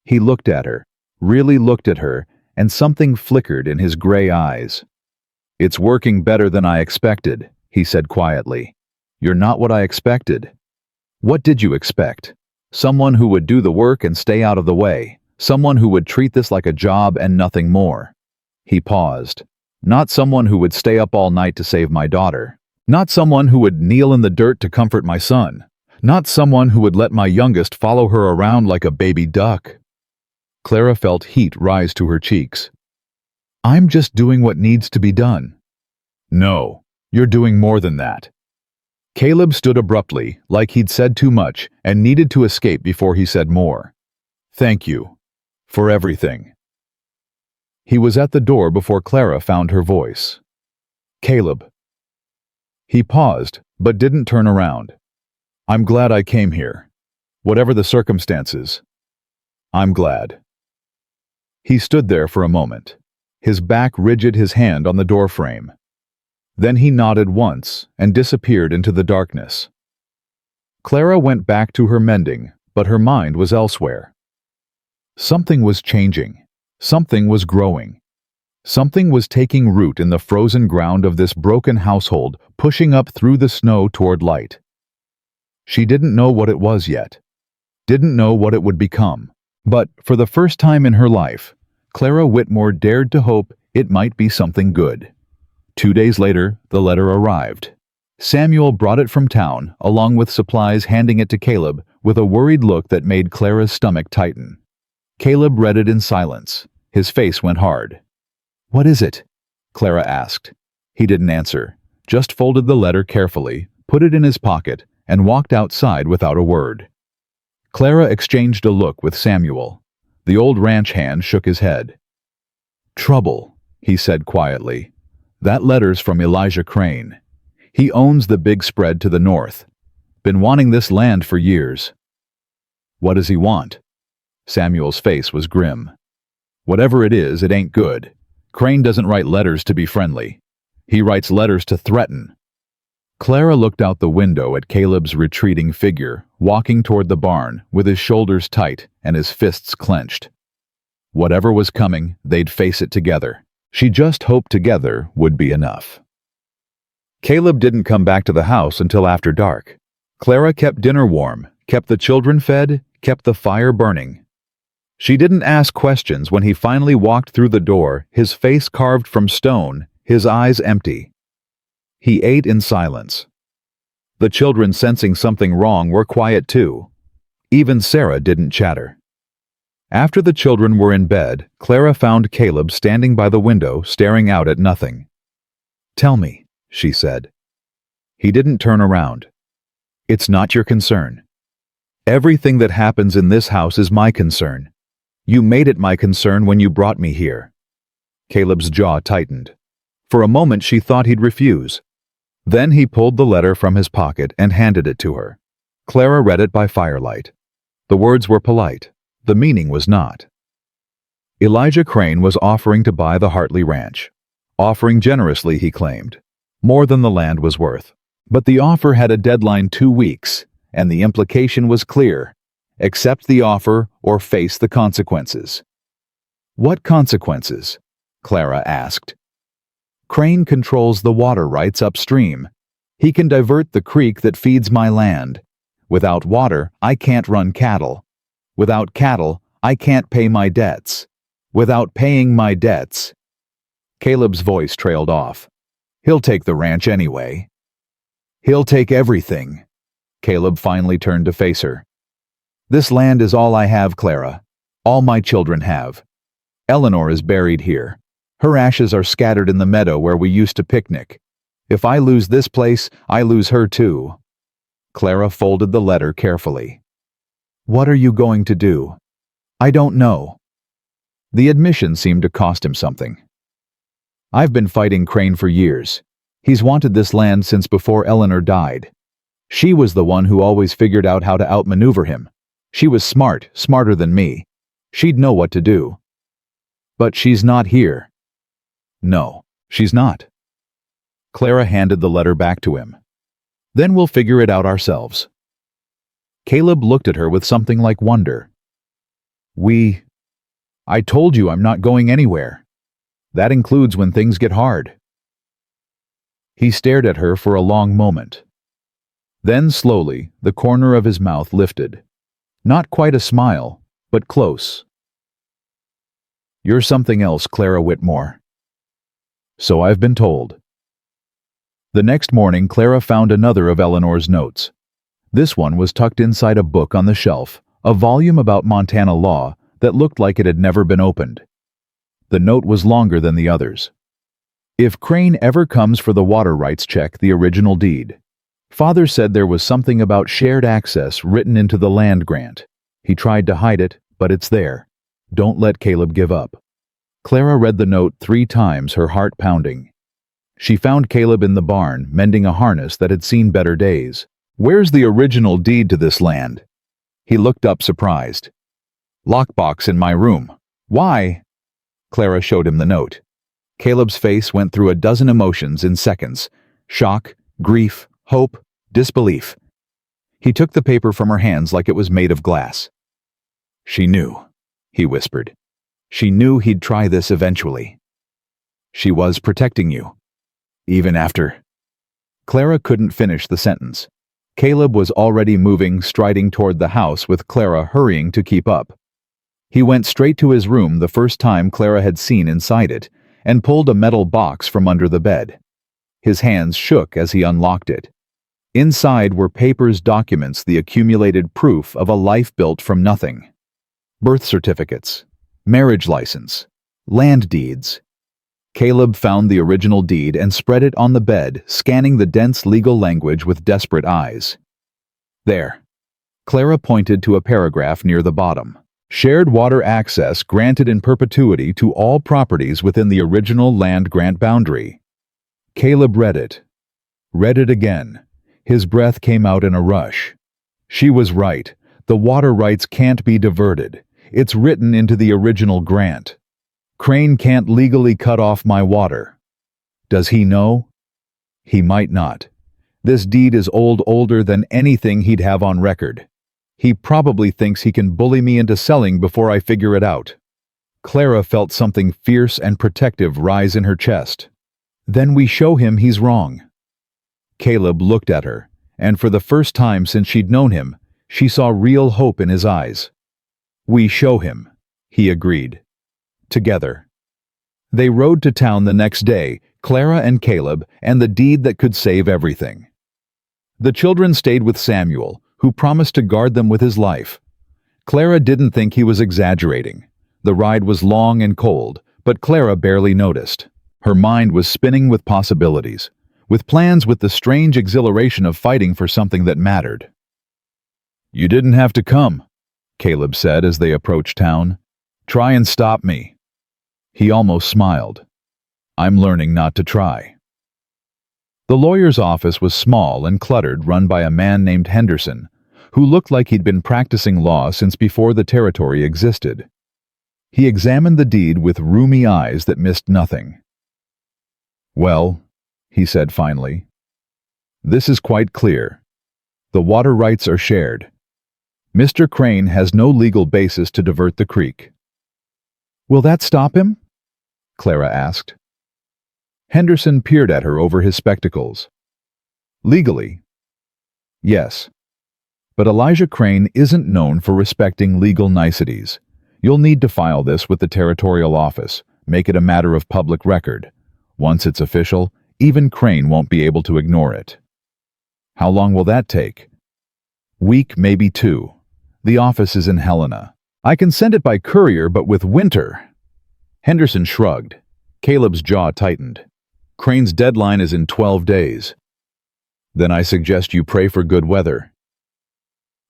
He looked at her, really looked at her, and something flickered in his gray eyes. "It's working better than I expected," he said quietly. "You're not what I expected." "What did you expect? Someone who would do the work and stay out of the way. Someone who would treat this like a job and nothing more." He paused. "Not someone who would stay up all night to save my daughter. Not someone who would kneel in the dirt to comfort my son. Not someone who would let my youngest follow her around like a baby duck." Clara felt heat rise to her cheeks. "I'm just doing what needs to be done." "No, you're doing more than that." Caleb stood abruptly, like he'd said too much and needed to escape before he said more. "Thank you. For everything." He was at the door before Clara found her voice. "Caleb." He paused, but didn't turn around. "I'm glad I came here. Whatever the circumstances. I'm glad." He stood there for a moment, his back rigid, his hand on the doorframe. Then he nodded once and disappeared into the darkness. Clara went back to her mending, but her mind was elsewhere. Something was changing. Something was growing. Something was taking root in the frozen ground of this broken household, pushing up through the snow toward light. She didn't know what it was yet. Didn't know what it would become. But, for the first time in her life, Clara Whitmore dared to hope it might be something good. 2 days later, the letter arrived. Samuel brought it from town, along with supplies, handing it to Caleb with a worried look that made Clara's stomach tighten. Caleb read it in silence. His face went hard. "What is it?" Clara asked. He didn't answer, just folded the letter carefully, put it in his pocket, and walked outside without a word. Clara exchanged a look with Samuel. The old ranch hand shook his head. "Trouble," he said quietly. "That letter's from Elijah Crane. He owns the big spread to the north. Been wanting this land for years." "What does he want?" Samuel's face was grim. "Whatever it is, it ain't good. Crane doesn't write letters to be friendly. He writes letters to threaten." Clara looked out the window at Caleb's retreating figure, walking toward the barn, with his shoulders tight and his fists clenched. Whatever was coming, they'd face it together. She just hoped together would be enough. Caleb didn't come back to the house until after dark. Clara kept dinner warm, kept the children fed, kept the fire burning. She didn't ask questions when he finally walked through the door, his face carved from stone, his eyes empty. He ate in silence. The children, sensing something wrong, were quiet too. Even Sarah didn't chatter. After the children were in bed, Clara found Caleb standing by the window, staring out at nothing. "Tell me," she said. He didn't turn around. "It's not your concern. Everything that happens in this house is my concern. You made it my concern when you brought me here." Caleb's jaw tightened. For a moment she thought he'd refuse. Then he pulled the letter from his pocket and handed it to her. Clara read it by firelight. The words were polite. The meaning was not. Elijah Crane was offering to buy the Hartley ranch. Offering generously, he claimed. More than the land was worth. But the offer had a deadline 2 weeks, and the implication was clear. Accept the offer or face the consequences. "What consequences?" Clara asked. "Crane controls the water rights upstream. He can divert the creek that feeds my land. Without water, I can't run cattle. Without cattle, I can't pay my debts. Without paying my debts..." Caleb's voice trailed off. "He'll take the ranch anyway." "He'll take everything." Caleb finally turned to face her. "This land is all I have, Clara. All my children have. Eleanor is buried here. Her ashes are scattered in the meadow where we used to picnic. If I lose this place, I lose her too." Clara folded the letter carefully. "What are you going to do?" "I don't know." The admission seemed to cost him something. "I've been fighting Crane for years. He's wanted this land since before Eleanor died. She was the one who always figured out how to outmaneuver him. She was smart, smarter than me. She'd know what to do. But she's not here." "No, she's not." Clara handed the letter back to him. "Then we'll figure it out ourselves." Caleb looked at her with something like wonder. I told you I'm not going anywhere. That includes when things get hard." He stared at her for a long moment. Then slowly, the corner of his mouth lifted. Not quite a smile, but close. "You're something else, Clara Whitmore." "So I've been told." The next morning, Clara found another of Eleanor's notes. This one was tucked inside a book on the shelf, a volume about Montana law that looked like it had never been opened. The note was longer than the others. "If Crane ever comes for the water rights, check the original deed. Father said there was something about shared access written into the land grant. He tried to hide it, but it's there. Don't let Caleb give up." Clara read the note 3 times, her heart pounding. She found Caleb in the barn, mending a harness that had seen better days. "Where's the original deed to this land?" He looked up surprised. "Lockbox in my room." "Why?" Clara showed him the note. Caleb's face went through a dozen emotions in seconds. Shock, grief, hope, disbelief. He took the paper from her hands like it was made of glass. "She knew," he whispered. "She knew he'd try this eventually. She was protecting you. Even after..." Clara couldn't finish the sentence. Caleb was already moving, striding toward the house with Clara hurrying to keep up. He went straight to his room the first time Clara had seen inside it, and pulled a metal box from under the bed. His hands shook as he unlocked it. Inside were papers, documents, the accumulated proof of a life built from nothing. Birth certificates, marriage license, land deeds. Caleb found the original deed and spread it on the bed, scanning the dense legal language with desperate eyes. There. Clara pointed to a paragraph near the bottom. Shared water access granted in perpetuity to all properties within the original land grant boundary. Caleb read it again. His breath came out in a rush. She was right. The water rights can't be diverted. It's written into the original grant. Crane can't legally cut off my water. Does he know? He might not. This deed is older than anything he'd have on record. He probably thinks he can bully me into selling before I figure it out. Clara felt something fierce and protective rise in her chest. Then we show him he's wrong. Caleb looked at her, and for the first time since she'd known him, she saw real hope in his eyes. We show him, he agreed. Together. They rode to town the next day, Clara and Caleb, and the deed that could save everything. The children stayed with Samuel, who promised to guard them with his life. Clara didn't think he was exaggerating. The ride was long and cold, but Clara barely noticed. Her mind was spinning with possibilities, with plans, with the strange exhilaration of fighting for something that mattered. "You didn't have to come," Caleb said as they approached town. "Try and stop me." He almost smiled. "I'm learning not to try." The lawyer's office was small and cluttered, run by a man named Henderson, who looked like he'd been practicing law since before the territory existed. He examined the deed with rheumy eyes that missed nothing. "Well," he said finally, "this is quite clear. The water rights are shared. Mr. Crane has no legal basis to divert the creek." "Will that stop him?" Clara asked. Henderson peered at her over his spectacles. "Legally, yes. But Elijah Crane isn't known for respecting legal niceties. You'll need to file this with the territorial office, make it a matter of public record. Once it's official, even Crane won't be able to ignore it." "How long will that take?" "Week, maybe 2. The office is in Helena. I can send it by courier, but with winter." Henderson shrugged. Caleb's jaw tightened. "Crane's deadline is in 12 days. Then I suggest you pray for good weather."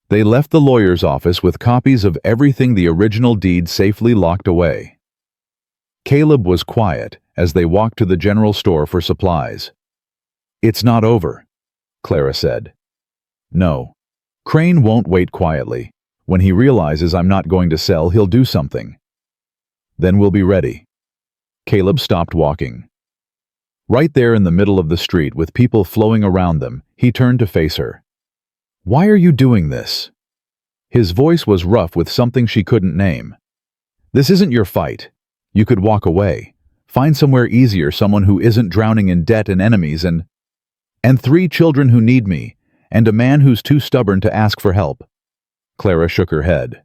They left the lawyer's office with copies of everything the original deed safely locked away. Caleb was quiet as they walked to the general store for supplies. "It's not over," Clara said. "No. Crane won't wait quietly. When he realizes I'm not going to sell, he'll do something. Then we'll be ready." Caleb stopped walking. Right there in the middle of the street with people flowing around them, he turned to face her. "Why are you doing this?" His voice was rough with something she couldn't name. "This isn't your fight. You could walk away. Find somewhere easier, someone who isn't drowning in debt and enemies and 3 children who need me, and a man who's too stubborn to ask for help." Clara shook her head.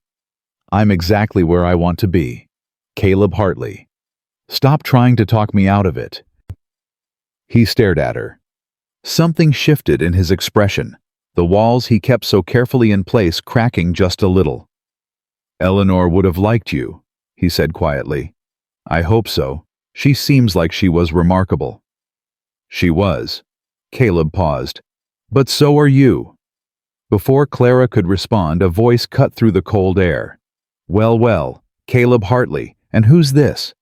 "I'm exactly where I want to be. Caleb Hartley. Stop trying to talk me out of it." He stared at her. Something shifted in his expression, the walls he kept so carefully in place cracking just a little. "Eleanor would have liked you," he said quietly. "I hope so. She seems like she was remarkable." "She was." Caleb paused. "But so are you." Before Clara could respond, a voice cut through the cold air. Well, Caleb Hartley, and who's this?"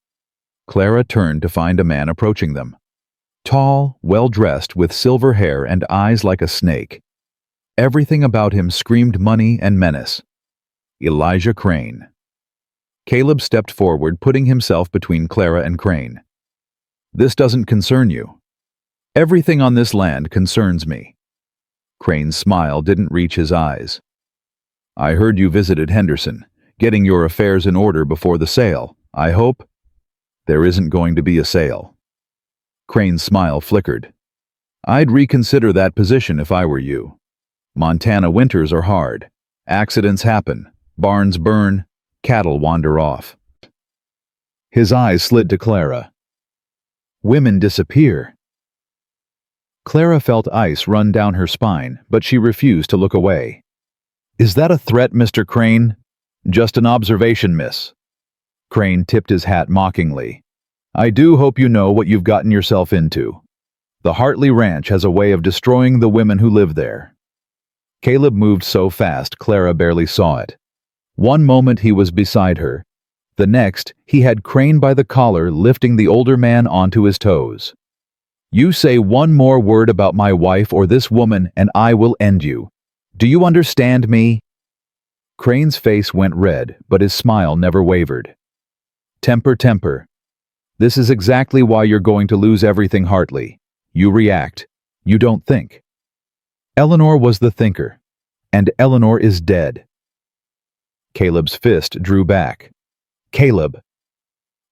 Clara turned to find a man approaching them. Tall, well-dressed, with silver hair and eyes like a snake. Everything about him screamed money and menace. Elijah Crane. Caleb stepped forward, putting himself between Clara and Crane. "This doesn't concern you." "Everything on this land concerns me." Crane's smile didn't reach his eyes. "I heard you visited Henderson, getting your affairs in order before the sale. I hope—" "There isn't going to be a sale." Crane's smile flickered. "I'd reconsider that position if I were you. Montana winters are hard. Accidents happen. Barns burn. Cattle wander off." His eyes slid to Clara. "Women disappear." Clara felt ice run down her spine, but she refused to look away. "Is that a threat, Mr. Crane?" "Just an observation, miss." Crane tipped his hat mockingly. "I do hope you know what you've gotten yourself into. The Hartley Ranch has a way of destroying the women who live there." Caleb moved so fast Clara barely saw it. One moment he was beside her. The next, he had Crane by the collar, lifting the older man onto his toes. "You say one more word about my wife or this woman and I will end you. Do you understand me?" Crane's face went red, but his smile never wavered. "Temper, temper. This is exactly why you're going to lose everything, Hartley. You react. You don't think. Eleanor was the thinker, and Eleanor is dead." Caleb's fist drew back. "Caleb."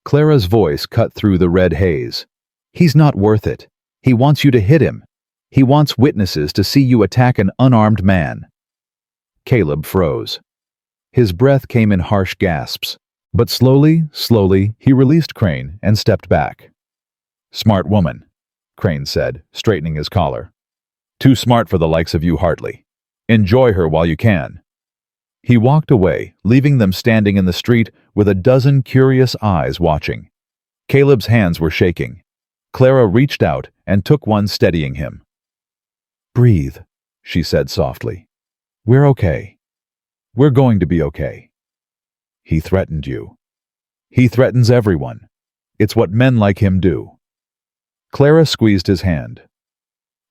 Clara's voice cut through the red haze. "He's not worth it. He wants you to hit him. He wants witnesses to see you attack an unarmed man." Caleb froze. His breath came in harsh gasps, but slowly, he released Crane and stepped back. "Smart woman," Crane said, straightening his collar. "Too smart for the likes of you, Hartley. Enjoy her while you can." He walked away, leaving them standing in the street with a dozen curious eyes watching. Caleb's hands were shaking. Clara reached out and took one, steadying him. "Breathe," she said softly. "We're okay. We're going to be okay. He threatened you. He threatens everyone. It's what men like him do." Clara squeezed his hand.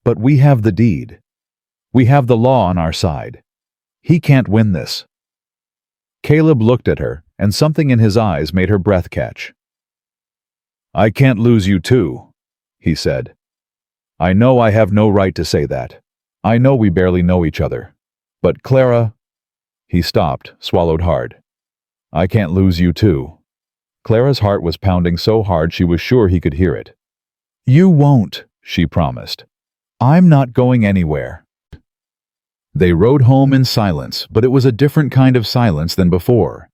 "But we have the deed. We have the law on our side. He can't win this." Caleb looked at her, and something in his eyes made her breath catch. "I can't lose you too," he said. "I know I have no right to say that. I know we barely know each other. But Clara—" He stopped, swallowed hard. "I can't lose you too." Clara's heart was pounding so hard she was sure he could hear it. "You won't," she promised. "I'm not going anywhere." They rode home in silence, but it was a different kind of silence than before.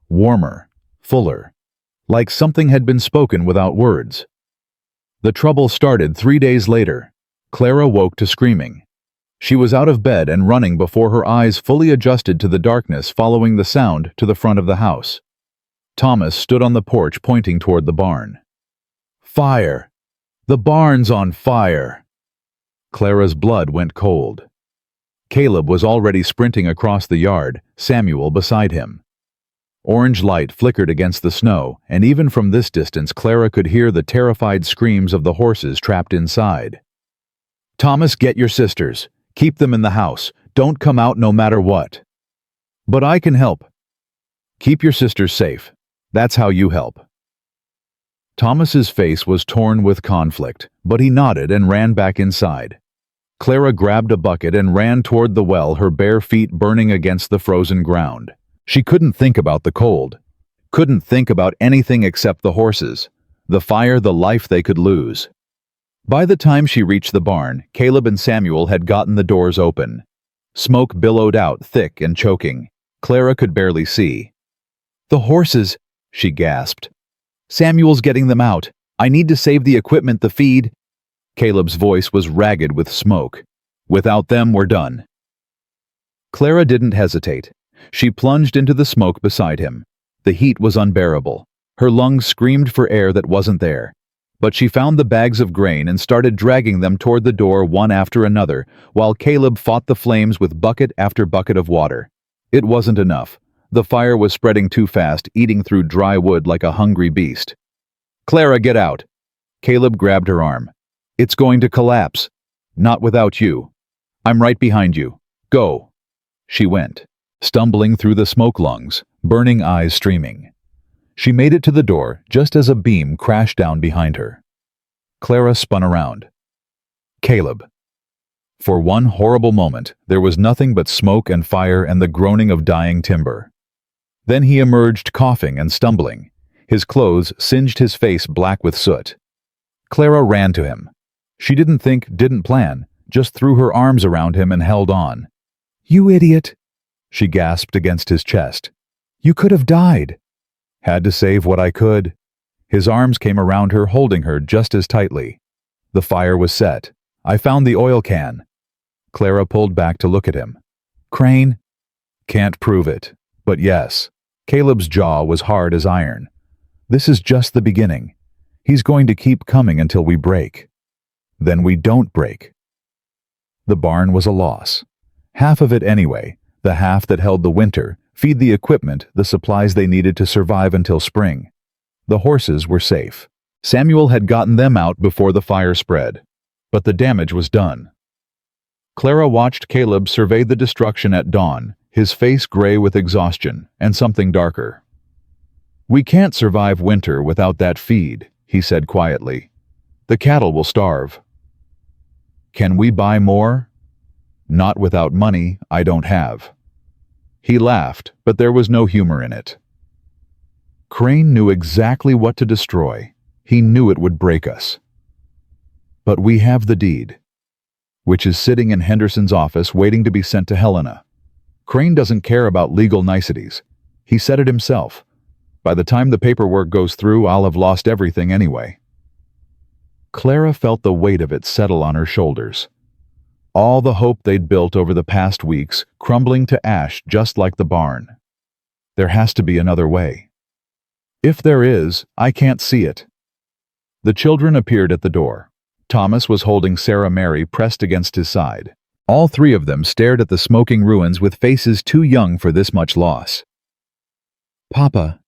Warmer, fuller, like something had been spoken without words. The trouble started 3 days later. Clara woke to screaming. She was out of bed and running before her eyes fully adjusted to the darkness, following the sound to the front of the house. Thomas stood on the porch pointing toward the barn. "Fire! The barn's on fire!" Clara's blood went cold. Caleb was already sprinting across the yard, Samuel beside him. Orange light flickered against the snow, and even from this distance Clara could hear the terrified screams of the horses trapped inside. "Thomas, get your sisters. Keep them in the house. Don't come out no matter what." "But I can help." "Keep your sisters safe. That's how you help." Thomas's face was torn with conflict, but he nodded and ran back inside. Clara grabbed a bucket and ran toward the well, her bare feet burning against the frozen ground. She couldn't think about the cold. Couldn't think about anything except the horses, the fire, the life they could lose. By the time she reached the barn, Caleb and Samuel had gotten the doors open. Smoke billowed out, thick and choking. Clara could barely see. "The horses," she gasped. "Samuel's getting them out. I need to save the equipment, the feed." Caleb's voice was ragged with smoke. "Without them, we're done." Clara didn't hesitate. She plunged into the smoke beside him. The heat was unbearable. Her lungs screamed for air that wasn't there. But she found the bags of grain and started dragging them toward the door one after another, while Caleb fought the flames with bucket after bucket of water. It wasn't enough. The fire was spreading too fast, eating through dry wood like a hungry beast. "Clara, get out!" Caleb grabbed her arm. "It's going to collapse. Not without you. I'm right behind you. Go." She went, stumbling through the smoke lungs, burning eyes streaming. She made it to the door just as a beam crashed down behind her. Clara spun around. Caleb. For one horrible moment, there was nothing but smoke and fire and the groaning of dying timber. Then he emerged coughing and stumbling. His clothes singed his face black with soot. Clara ran to him. She didn't think, didn't plan, just threw her arms around him and held on. "You idiot," she gasped against his chest. "You could have died." "Had to save what I could." His arms came around her, holding her just as tightly. "The fire was set. I found the oil can. Clara pulled back to look at him. Crane? Can't prove it. But yes. Caleb's jaw was hard as iron. This is just the beginning. He's going to keep coming until we break. Then we don't break. The barn was a loss. Half of it anyway, the half that held the winter, feed the equipment, the supplies they needed to survive until spring. The horses were safe. Samuel had gotten them out before the fire spread. But the damage was done. Clara watched Caleb survey the destruction at dawn, his face gray with exhaustion and something darker. We can't survive winter without that feed, he said quietly. The cattle will starve. Can we buy more? Not without money I don't have. He laughed, but there was no humor in it. Crane knew exactly what to destroy. He knew it would break us. But we have the deed, which is sitting in Henderson's office waiting to be sent to Helena. Crane doesn't care about legal niceties. He said it himself. By the time the paperwork goes through, I'll have lost everything anyway. Clara felt the weight of it settle on her shoulders. All the hope they'd built over the past weeks crumbling to ash just like the barn. There has to be another way. If there is, I can't see it. The children appeared at the door. Thomas was holding Sarah Mary pressed against his side. All three of them stared at the smoking ruins with faces too young for this much loss. Papa.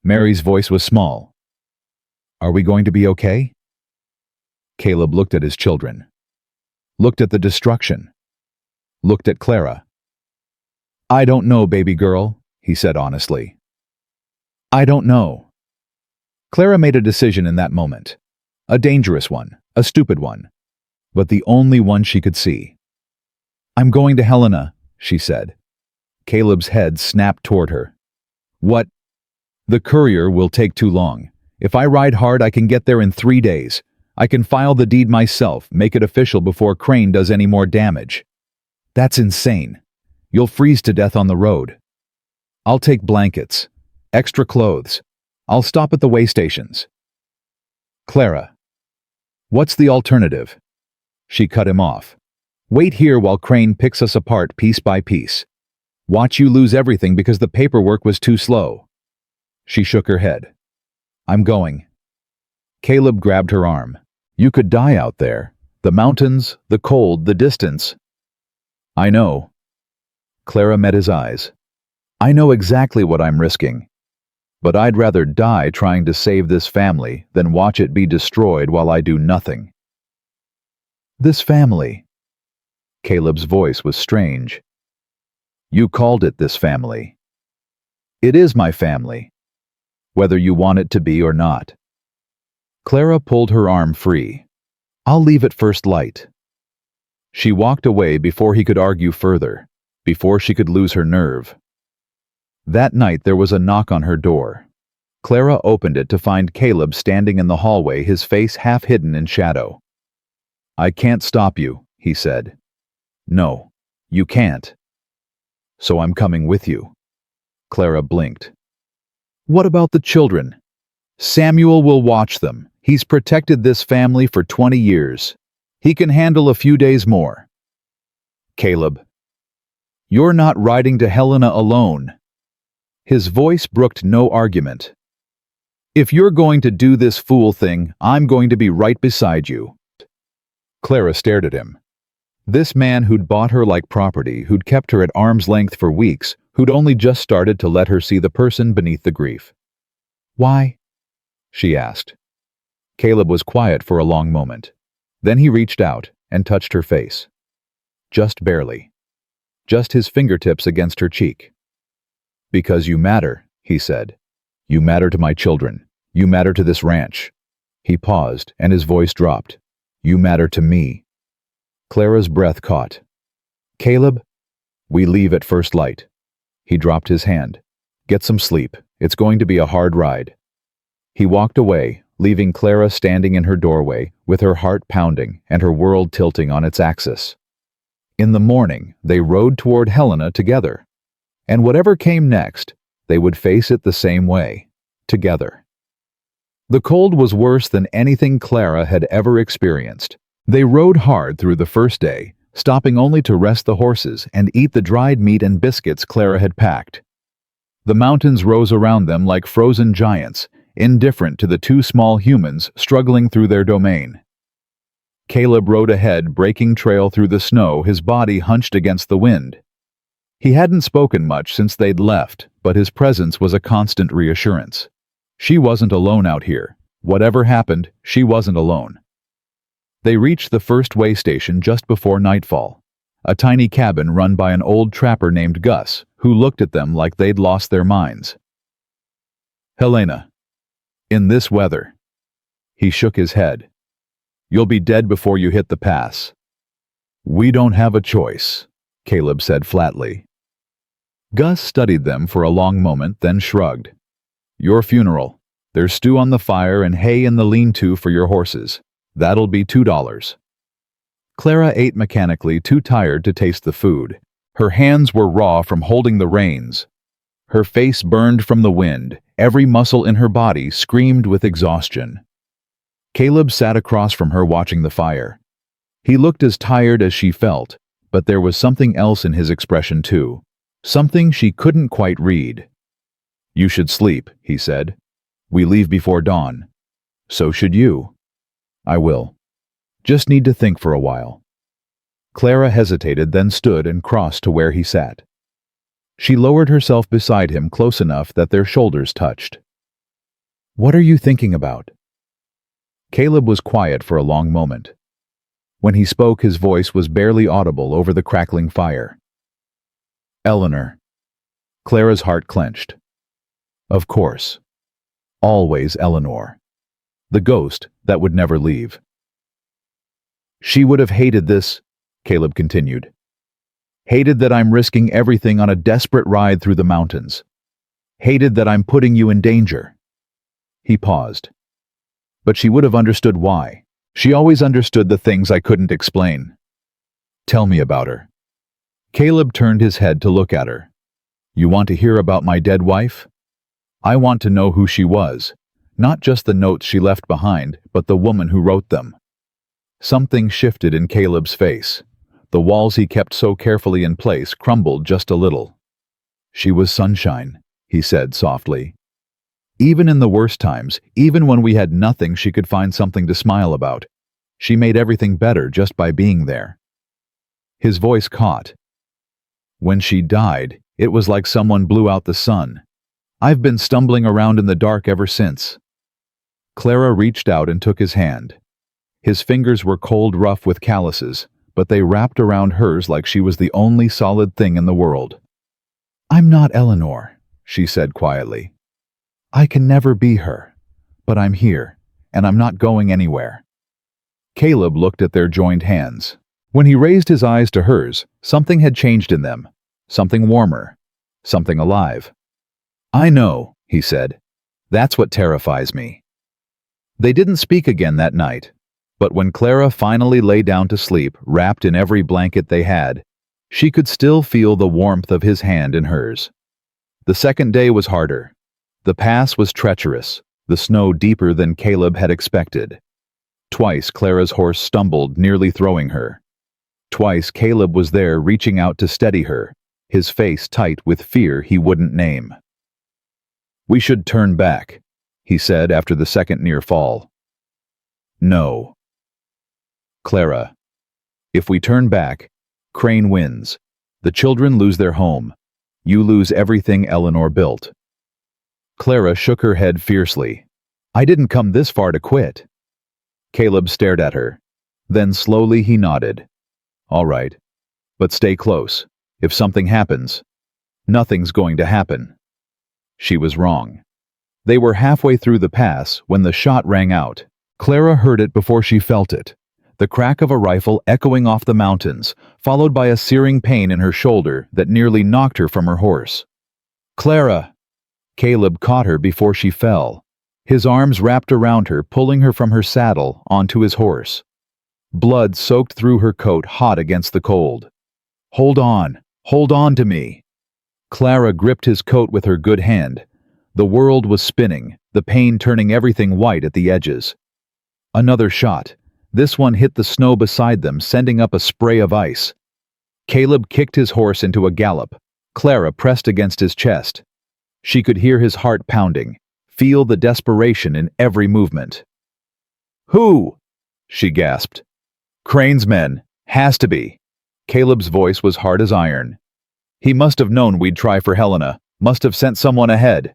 Mary's voice was small. Are we going to be okay? Caleb looked at his children. Looked at the destruction. Looked at Clara. I don't know, baby girl, he said honestly. I don't know. Clara made a decision in that moment. A dangerous one, a stupid one, but the only one she could see. I'm going to Helena, she said. Caleb's head snapped toward her. What? The courier will take too long. If I ride hard, I can get there in 3 days. I can file the deed myself, make it official before Crane does any more damage. That's insane. You'll freeze to death on the road. I'll take blankets, extra clothes. I'll stop at the way stations. Clara. What's the alternative? She cut him off. Wait here while Crane picks us apart piece by piece. Watch you lose everything because the paperwork was too slow. She shook her head. I'm going. Caleb grabbed her arm. You could die out there. The mountains, the cold, the distance. I know. Clara met his eyes. I know exactly what I'm risking. But I'd rather die trying to save this family than watch it be destroyed while I do nothing. This family. Caleb's voice was strange. You called it this family. It is my family, whether you want it to be or not. Clara pulled her arm free. I'll leave at first light. She walked away before he could argue further, before she could lose her nerve. That night there was a knock on her door. Clara opened it to find Caleb standing in the hallway, his face half hidden in shadow. I can't stop you, he said. No, you can't. So I'm coming with you. Clara blinked. What about the children? Samuel will watch them. He's protected this family for 20 years. He can handle a few days more. Caleb. You're not riding to Helena alone. His voice brooked no argument. If you're going to do this fool thing, I'm going to be right beside you. Clara stared at him. This man who'd bought her like property, who'd kept her at arm's length for weeks, who'd only just started to let her see the person beneath the grief. Why? She asked. Caleb was quiet for a long moment. Then he reached out and touched her face. Just barely. Just his fingertips against her cheek. Because you matter, he said. You matter to my children. You matter to this ranch. He paused, and his voice dropped. You matter to me. Clara's breath caught. Caleb, we leave at first light. He dropped his hand. Get some sleep. It's going to be a hard ride. He walked away, leaving Clara standing in her doorway, with her heart pounding and her world tilting on its axis. In the morning, they rode toward Helena together. And whatever came next, they would face it the same way, together. The cold was worse than anything Clara had ever experienced. They rode hard through the first day, stopping only to rest the horses and eat the dried meat and biscuits Clara had packed. The mountains rose around them like frozen giants, indifferent to the two small humans struggling through their domain. Caleb rode ahead, breaking trail through the snow, his body hunched against the wind. He hadn't spoken much since they'd left, but his presence was a constant reassurance. She wasn't alone out here. Whatever happened, she wasn't alone. They reached the first way station just before nightfall, a tiny cabin run by an old trapper named Gus, who looked at them like they'd lost their minds. "Helena, in this weather." He shook his head. "You'll be dead before you hit the pass." "We don't have a choice," Caleb said flatly. Gus studied them for a long moment, then shrugged. "Your funeral. There's stew on the fire and hay in the lean-to for your horses. That'll be $2. Clara ate mechanically, too tired to taste the food. Her hands were raw from holding the reins. Her face burned from the wind. Every muscle in her body screamed with exhaustion. Caleb sat across from her watching the fire. He looked as tired as she felt, but there was something else in his expression too. Something she couldn't quite read. "You should sleep," he said. "We leave before dawn." "So should you." "I will. Just need to think for a while." Clara hesitated, then stood and crossed to where he sat. She lowered herself beside him close enough that their shoulders touched. "What are you thinking about?" Caleb was quiet for a long moment. When he spoke, his voice was barely audible over the crackling fire. "Eleanor." Clara's heart clenched. Of course. Always Eleanor. The ghost that would never leave. "She would have hated this," Caleb continued. "Hated that I'm risking everything on a desperate ride through the mountains. Hated that I'm putting you in danger." He paused. "But she would have understood why. She always understood the things I couldn't explain." "Tell me about her." Caleb turned his head to look at her. "You want to hear about my dead wife? I want to know who she was. Not just the notes she left behind, but the woman who wrote them." Something shifted in Caleb's face. The walls he kept so carefully in place crumbled just a little. "She was sunshine," he said softly. "Even in the worst times, even when we had nothing, she could find something to smile about. She made everything better just by being there." His voice caught. "When she died, it was like someone blew out the sun. I've been stumbling around in the dark ever since." Clara reached out and took his hand. His fingers were cold, rough with calluses, but they wrapped around hers like she was the only solid thing in the world. "I'm not Eleanor," she said quietly. "I can never be her, but I'm here, and I'm not going anywhere." Caleb looked at their joined hands. When he raised his eyes to hers, something had changed in them. Something warmer. Something alive. "I know," he said. "That's what terrifies me." They didn't speak again that night, but when Clara finally lay down to sleep, wrapped in every blanket they had, she could still feel the warmth of his hand in hers. The second day was harder. The pass was treacherous, the snow deeper than Caleb had expected. Twice Clara's horse stumbled, nearly throwing her. Twice Caleb was there reaching out to steady her, his face tight with fear he wouldn't name. "We should turn back," he said after the second near fall. "No." "Clara, if we turn back, Crane wins. The children lose their home. You lose everything Eleanor built." Clara shook her head fiercely. "I didn't come this far to quit." Caleb stared at her. Then slowly he nodded. "All right. But stay close. If something happens." "Nothing's going to happen." She was wrong. They were halfway through the pass when the shot rang out. Clara heard it before she felt it. The crack of a rifle echoing off the mountains, followed by a searing pain in her shoulder that nearly knocked her from her horse. "Clara!" Caleb caught her before she fell. His arms wrapped around her, pulling her from her saddle onto his horse. Blood soaked through her coat, hot against the cold. Hold on to me." Clara gripped his coat with her good hand. The world was spinning, the pain turning everything white at the edges. Another shot. This one hit the snow beside them, sending up a spray of ice. Caleb kicked his horse into a gallop. Clara pressed against his chest. She could hear his heart pounding, feel the desperation in every movement. "Who?" she gasped. "Crane's men. Has to be." Caleb's voice was hard as iron. "He must have known we'd try for Helena. Must have sent someone ahead."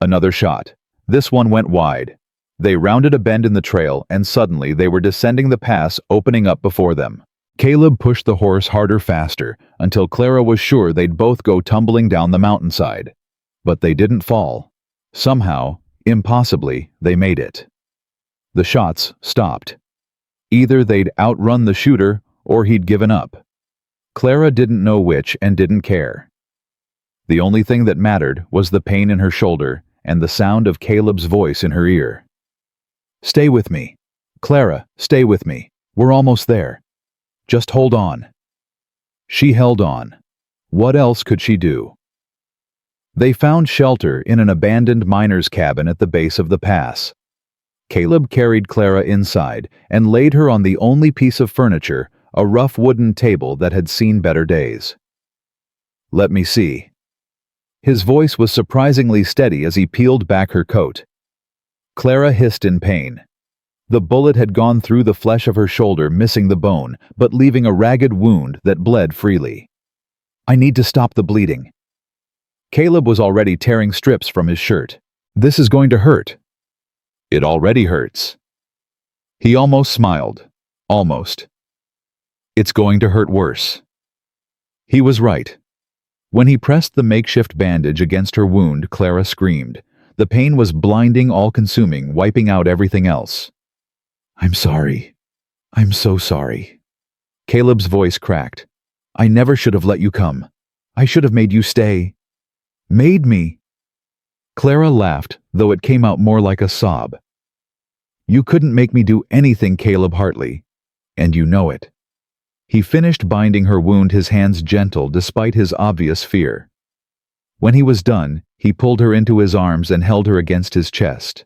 Another shot. This one went wide. They rounded a bend in the trail, and suddenly they were descending the pass, opening up before them. Caleb pushed the horse harder, faster, until Clara was sure they'd both go tumbling down the mountainside. But they didn't fall. Somehow, impossibly, they made it. The shots stopped. Either they'd outrun the shooter, or he'd given up. Clara didn't know which and didn't care. The only thing that mattered was the pain in her shoulder and the sound of Caleb's voice in her ear. "Stay with me. Clara, stay with me. We're almost there. Just hold on." She held on. What else could she do? They found shelter in an abandoned miner's cabin at the base of the pass. Caleb carried Clara inside and laid her on the only piece of furniture, a rough wooden table that had seen better days. "Let me see." His voice was surprisingly steady as he peeled back her coat. Clara hissed in pain. The bullet had gone through the flesh of her shoulder, missing the bone, but leaving a ragged wound that bled freely. "I need to stop the bleeding." Caleb was already tearing strips from his shirt. "This is going to hurt." "It already hurts." He almost smiled. Almost. "It's going to hurt worse." He was right. When he pressed the makeshift bandage against her wound, Clara screamed. The pain was blinding, all-consuming, wiping out everything else. "I'm sorry. I'm so sorry." Caleb's voice cracked. "I never should have let you come. I should have made you stay." "Made me?" Clara laughed, though it came out more like a sob. "You couldn't make me do anything, Caleb Hartley. And you know it." He finished binding her wound, his hands gentle despite his obvious fear. When he was done, he pulled her into his arms and held her against his chest.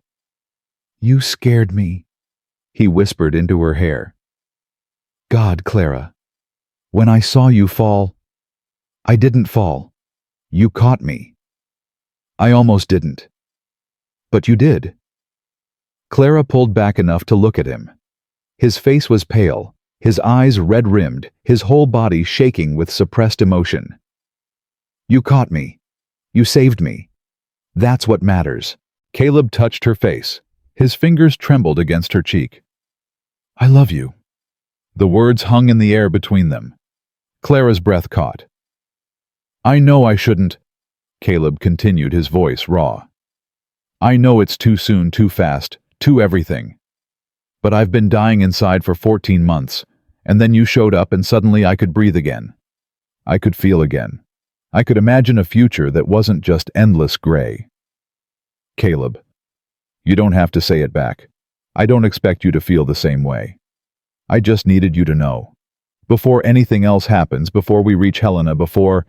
"You scared me," he whispered into her hair. "God, Clara. When I saw you fall, I didn't fall. You caught me. I almost didn't. But you did." Clara pulled back enough to look at him. His face was pale, his eyes red-rimmed, his whole body shaking with suppressed emotion. "You caught me. You saved me. That's what matters." Caleb touched her face. His fingers trembled against her cheek. "I love you." The words hung in the air between them. Clara's breath caught. "I know I shouldn't," Caleb continued, his voice raw. "I know it's too soon, too fast, too everything. But I've been dying inside for 14 months, and then you showed up and suddenly I could breathe again. I could feel again. I could imagine a future that wasn't just endless gray." "Caleb, you don't have to say it back. I don't expect you to feel the same way. I just needed you to know. Before anything else happens, before we reach Helena, before—"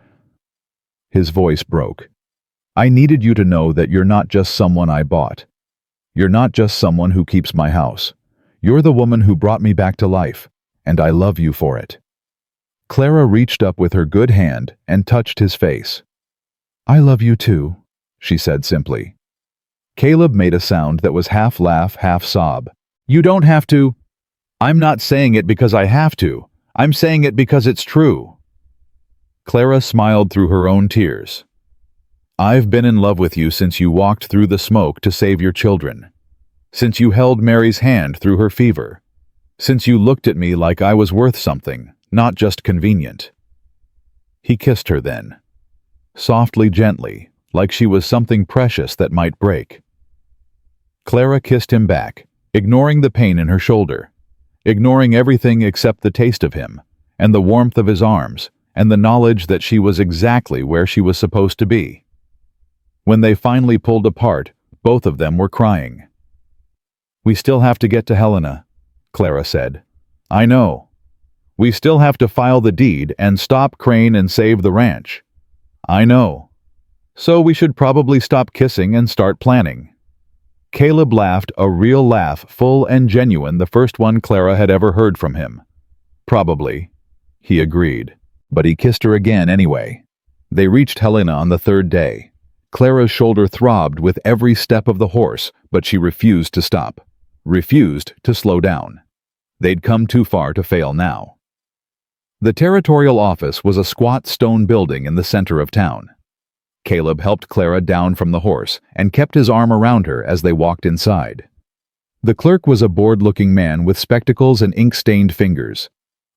His voice broke. "I needed you to know that you're not just someone I bought. You're not just someone who keeps my house. You're the woman who brought me back to life, and I love you for it." Clara reached up with her good hand and touched his face. "I love you too," she said simply. Caleb made a sound that was half laugh, half sob. "You don't have to." "I'm not saying it because I have to. I'm saying it because it's true." Clara smiled through her own tears. "I've been in love with you since you walked through the smoke to save your children. Since you held Mary's hand through her fever. Since you looked at me like I was worth something, not just convenient." He kissed her then. Softly, gently, like she was something precious that might break. Clara kissed him back, ignoring the pain in her shoulder, ignoring everything except the taste of him, and the warmth of his arms, and the knowledge that she was exactly where she was supposed to be. When they finally pulled apart, both of them were crying. "We still have to get to Helena," Clara said. "I know. We still have to file the deed and stop Crane and save the ranch. I know. So we should probably stop kissing and start planning." Caleb laughed, a real laugh, full and genuine, the first one Clara had ever heard from him. Probably, he agreed, but he kissed her again anyway. They reached Helena on the third day. Clara's shoulder throbbed with every step of the horse, but she refused to stop, refused to slow down. They'd come too far to fail now. The territorial office was a squat stone building in the center of town. Caleb helped Clara down from the horse and kept his arm around her as they walked inside. The clerk was a bored-looking man with spectacles and ink-stained fingers.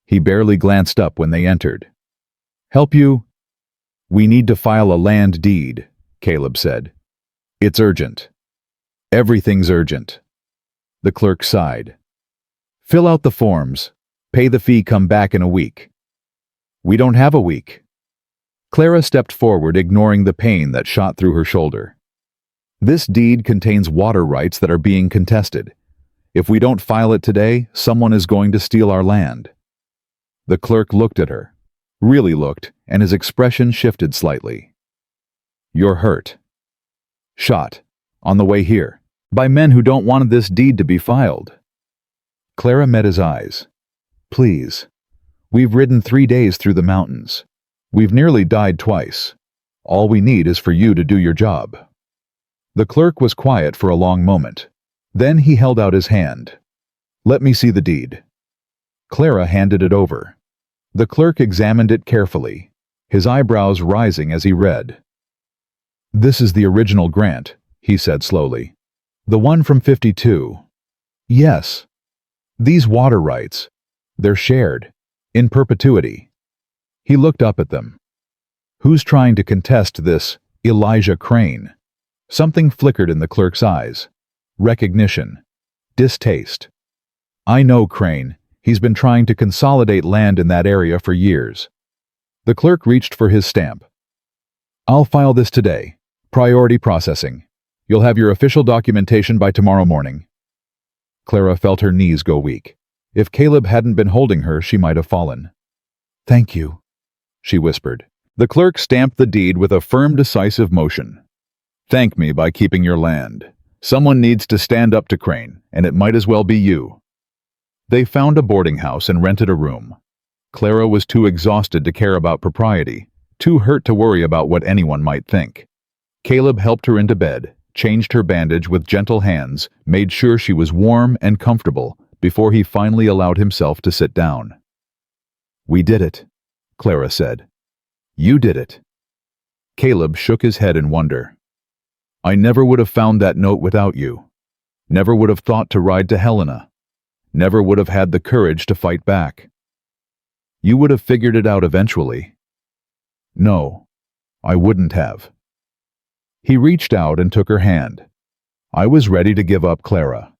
He barely glanced up when they entered. "Help you?" "We need to file a land deed," Caleb said. "It's urgent." "Everything's urgent." The clerk sighed. "Fill out the forms. Pay the fee, come back in a week." "We don't have a week." Clara stepped forward, ignoring the pain that shot through her shoulder. "This deed contains water rights that are being contested. If we don't file it today, someone is going to steal our land." The clerk looked at her, really looked, and his expression shifted slightly. "You're hurt. Shot, on the way here, by men who don't want this deed to be filed." Clara met his eyes. "Please. We've ridden 3 days through the mountains. We've nearly died twice. All we need is for you to do your job." The clerk was quiet for a long moment. Then he held out his hand. "Let me see the deed." Clara handed it over. The clerk examined it carefully, his eyebrows rising as he read. "This is the original grant," he said slowly. "The one from 52. Yes. These water rights, they're shared, in perpetuity." He looked up at them. "Who's trying to contest this, Elijah Crane?" Something flickered in the clerk's eyes. Recognition. Distaste. "I know Crane. He's been trying to consolidate land in that area for years." The clerk reached for his stamp. "I'll file this today. Priority processing. You'll have your official documentation by tomorrow morning." Clara felt her knees go weak. If Caleb hadn't been holding her, she might have fallen. "Thank you," she whispered. The clerk stamped the deed with a firm, decisive motion. "Thank me by keeping your land. Someone needs to stand up to Crane, and it might as well be you." They found a boarding house and rented a room. Clara was too exhausted to care about propriety, too hurt to worry about what anyone might think. Caleb helped her into bed, changed her bandage with gentle hands, made sure she was warm and comfortable before he finally allowed himself to sit down. "We did it," Clara said. "You did it." Caleb shook his head in wonder. "I never would have found that note without you. Never would have thought to ride to Helena. Never would have had the courage to fight back. You would have figured it out eventually." "No, I wouldn't have." He reached out and took her hand. "I was ready to give up Clara.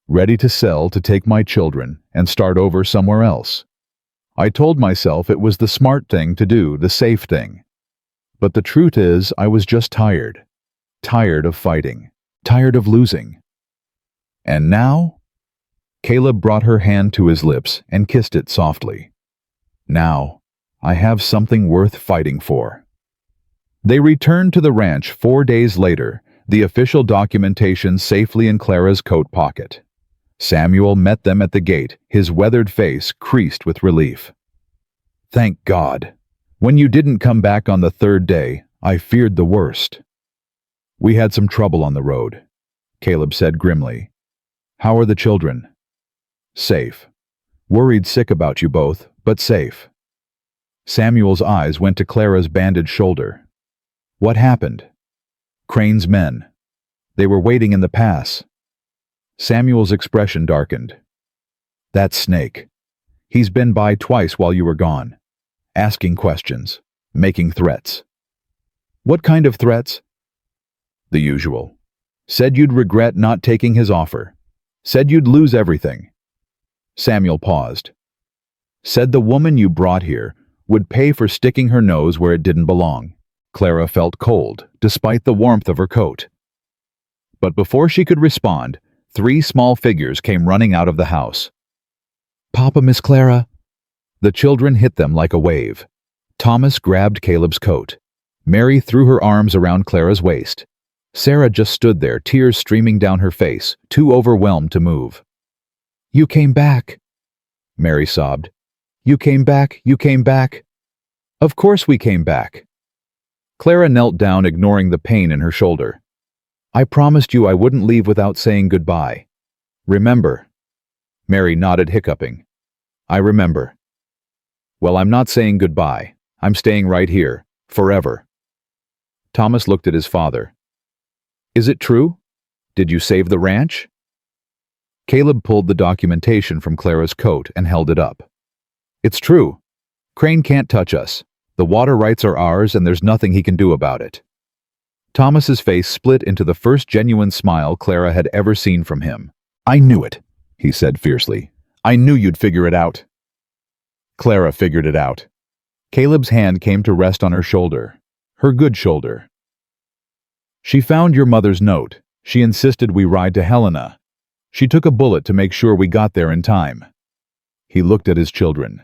Ready to sell, to take my children, and start over somewhere else. I told myself it was the smart thing to do, the safe thing. But the truth is, I was just tired. Tired of fighting. Tired of losing. And now?" Caleb brought her hand to his lips and kissed it softly. "Now, I have something worth fighting for." They returned to the ranch 4 days later, the official documentation safely in Clara's coat pocket. Samuel met them at the gate, his weathered face creased with relief. "Thank God. When you didn't come back on the third day, I feared the worst." "We had some trouble on the road," Caleb said grimly. "How are the children?" "Safe. Worried sick about you both, but safe." Samuel's eyes went to Clara's bandaged shoulder. "What happened?" "Crane's men. They were waiting in the pass." Samuel's expression darkened. "That snake. He's been by twice while you were gone. Asking questions. Making threats." "What kind of threats?" "The usual. Said you'd regret not taking his offer. Said you'd lose everything." Samuel paused. "Said the woman you brought here would pay for sticking her nose where it didn't belong." Clara felt cold, despite the warmth of her coat. But before she could respond, 3 small figures came running out of the house. "Papa, Miss Clara." The children hit them like a wave. Thomas grabbed Caleb's coat. Mary threw her arms around Clara's waist. Sarah just stood there, tears streaming down her face, too overwhelmed to move. "You came back," Mary sobbed. "You came back, you came back." "Of course we came back." Clara knelt down, ignoring the pain in her shoulder. "I promised you I wouldn't leave without saying goodbye. Remember?" Mary nodded, hiccuping. "I remember." "Well, I'm not saying goodbye. I'm staying right here, forever." Thomas looked at his father. "Is it true? Did you save the ranch?" Caleb pulled the documentation from Clara's coat and held it up. "It's true. Crane can't touch us. The water rights are ours and there's nothing he can do about it." Thomas's face split into the first genuine smile Clara had ever seen from him. "I knew it," he said fiercely. "I knew you'd figure it out." Clara figured it out. Caleb's hand came to rest on her shoulder, her good shoulder. "She found your mother's note. She insisted we ride to Helena. She took a bullet to make sure we got there in time." He looked at his children.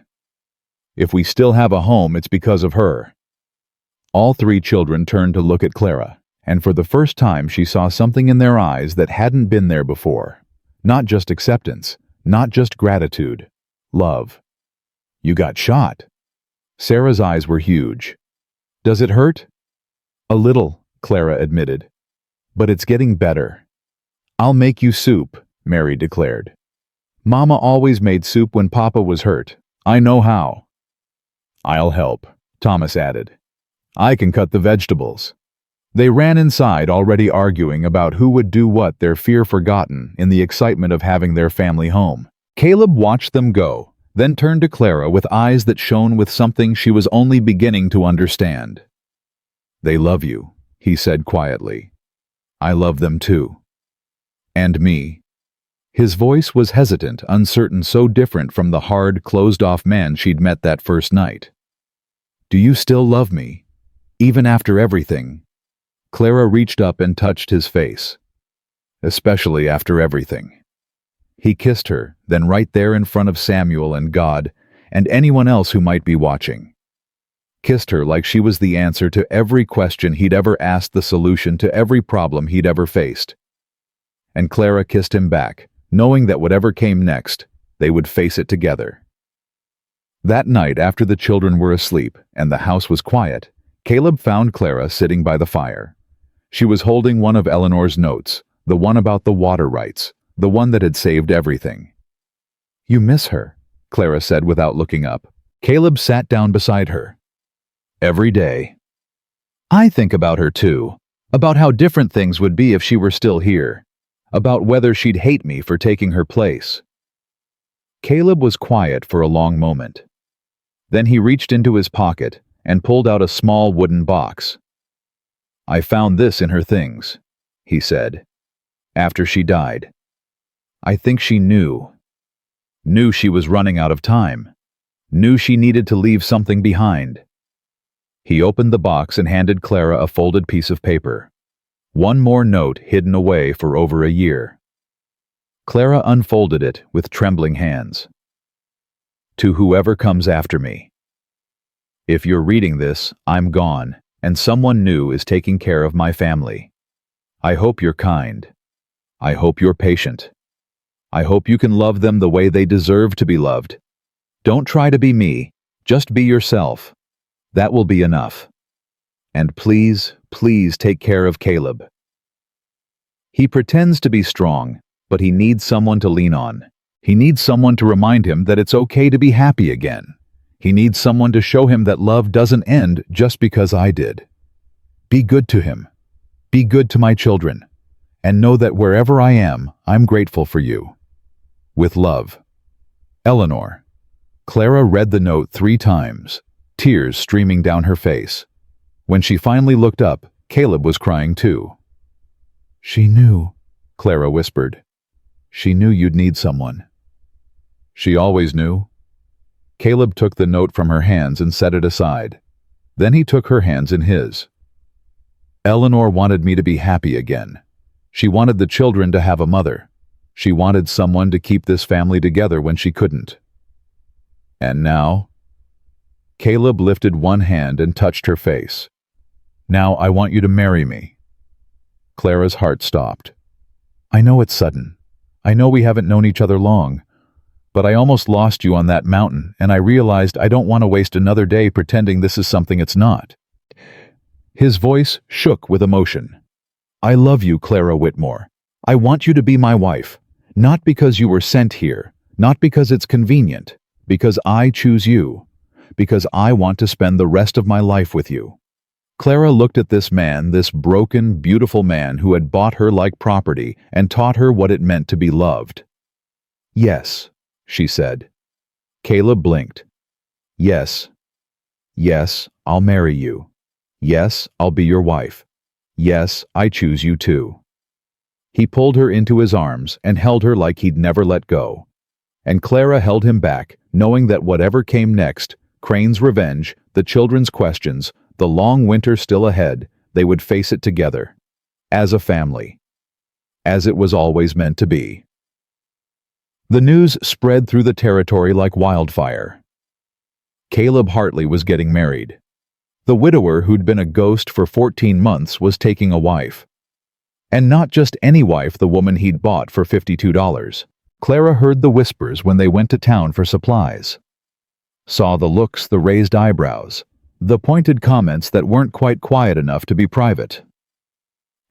"If we still have a home, it's because of her." All three children turned to look at Clara, and for the first time she saw something in their eyes that hadn't been there before. Not just acceptance, not just gratitude, love. "You got shot." Sarah's eyes were huge. "Does it hurt?" "A little," Clara admitted. "But it's getting better." "I'll make you soup," Mary declared. "Mama always made soup when Papa was hurt. I know how." "I'll help," Thomas added. "I can cut the vegetables." They ran inside, already arguing about who would do what, their fear forgotten in the excitement of having their family home. Caleb watched them go, then turned to Clara with eyes that shone with something she was only beginning to understand. "They love you," he said quietly. "I love them too. And me." His voice was hesitant, uncertain, so different from the hard, closed-off man she'd met that first night. "Do you still love me? Even after everything?" Clara reached up and touched his face. "Especially after everything." He kissed her, then right there in front of Samuel and God, and anyone else who might be watching. Kissed her like she was the answer to every question he'd ever asked, the solution to every problem he'd ever faced. And Clara kissed him back, knowing that whatever came next, they would face it together. That night, after the children were asleep and the house was quiet, Caleb found Clara sitting by the fire. She was holding one of Eleanor's notes, the one about the water rights, the one that had saved everything. "You miss her," Clara said without looking up. Caleb sat down beside her. "Every day." "I think about her too, about how different things would be if she were still here, about whether she'd hate me for taking her place." Caleb was quiet for a long moment. Then he reached into his pocket and pulled out a small wooden box. "I found this in her things," he said, "after she died. I think she knew she was running out of time, knew she needed to leave something behind." He opened the box and handed Clara a folded piece of paper. One more note hidden away for over a year. Clara unfolded it with trembling hands. "To whoever comes after me. If you're reading this, I'm gone, and someone new is taking care of my family. I hope you're kind. I hope you're patient. I hope you can love them the way they deserve to be loved. Don't try to be me, just be yourself. That will be enough. And please, please take care of Caleb. He pretends to be strong, but he needs someone to lean on. He needs someone to remind him that it's okay to be happy again. He needs someone to show him that love doesn't end just because I did. Be good to him. Be good to my children. And know that wherever I am, I'm grateful for you. With love, Eleanor." Clara read the note 3 times, tears streaming down her face. When she finally looked up, Caleb was crying too. "She knew," Clara whispered. "She knew you'd need someone." "She always knew." Caleb took the note from her hands and set it aside. Then he took her hands in his. "Eleanor wanted me to be happy again. She wanted the children to have a mother. She wanted someone to keep this family together when she couldn't. And now?" Caleb lifted one hand and touched her face. "Now I want you to marry me." Clara's heart stopped. I know it's sudden. I know we haven't known each other long. But I almost lost you on that mountain, and I realized I don't want to waste another day pretending this is something it's not. His voice shook with emotion. I love you, Clara Whitmore. I want you to be my wife. Not because you were sent here, not because it's convenient, because I choose you, because I want to spend the rest of my life with you. Clara looked at this man, this broken, beautiful man who had bought her like property and taught her what it meant to be loved. Yes, she said. Caleb blinked. Yes. Yes, I'll marry you. Yes, I'll be your wife. Yes, I choose you too. He pulled her into his arms and held her like he'd never let go. And Clara held him back, knowing that whatever came next, Crane's revenge, the children's questions, the long winter still ahead, they would face it together. As a family. As it was always meant to be. The news spread through the territory like wildfire. Caleb Hartley was getting married. The widower who'd been a ghost for 14 months was taking a wife. And not just any wife, the woman he'd bought for $52. Clara heard the whispers when they went to town for supplies. Saw the looks, the raised eyebrows, the pointed comments that weren't quite quiet enough to be private.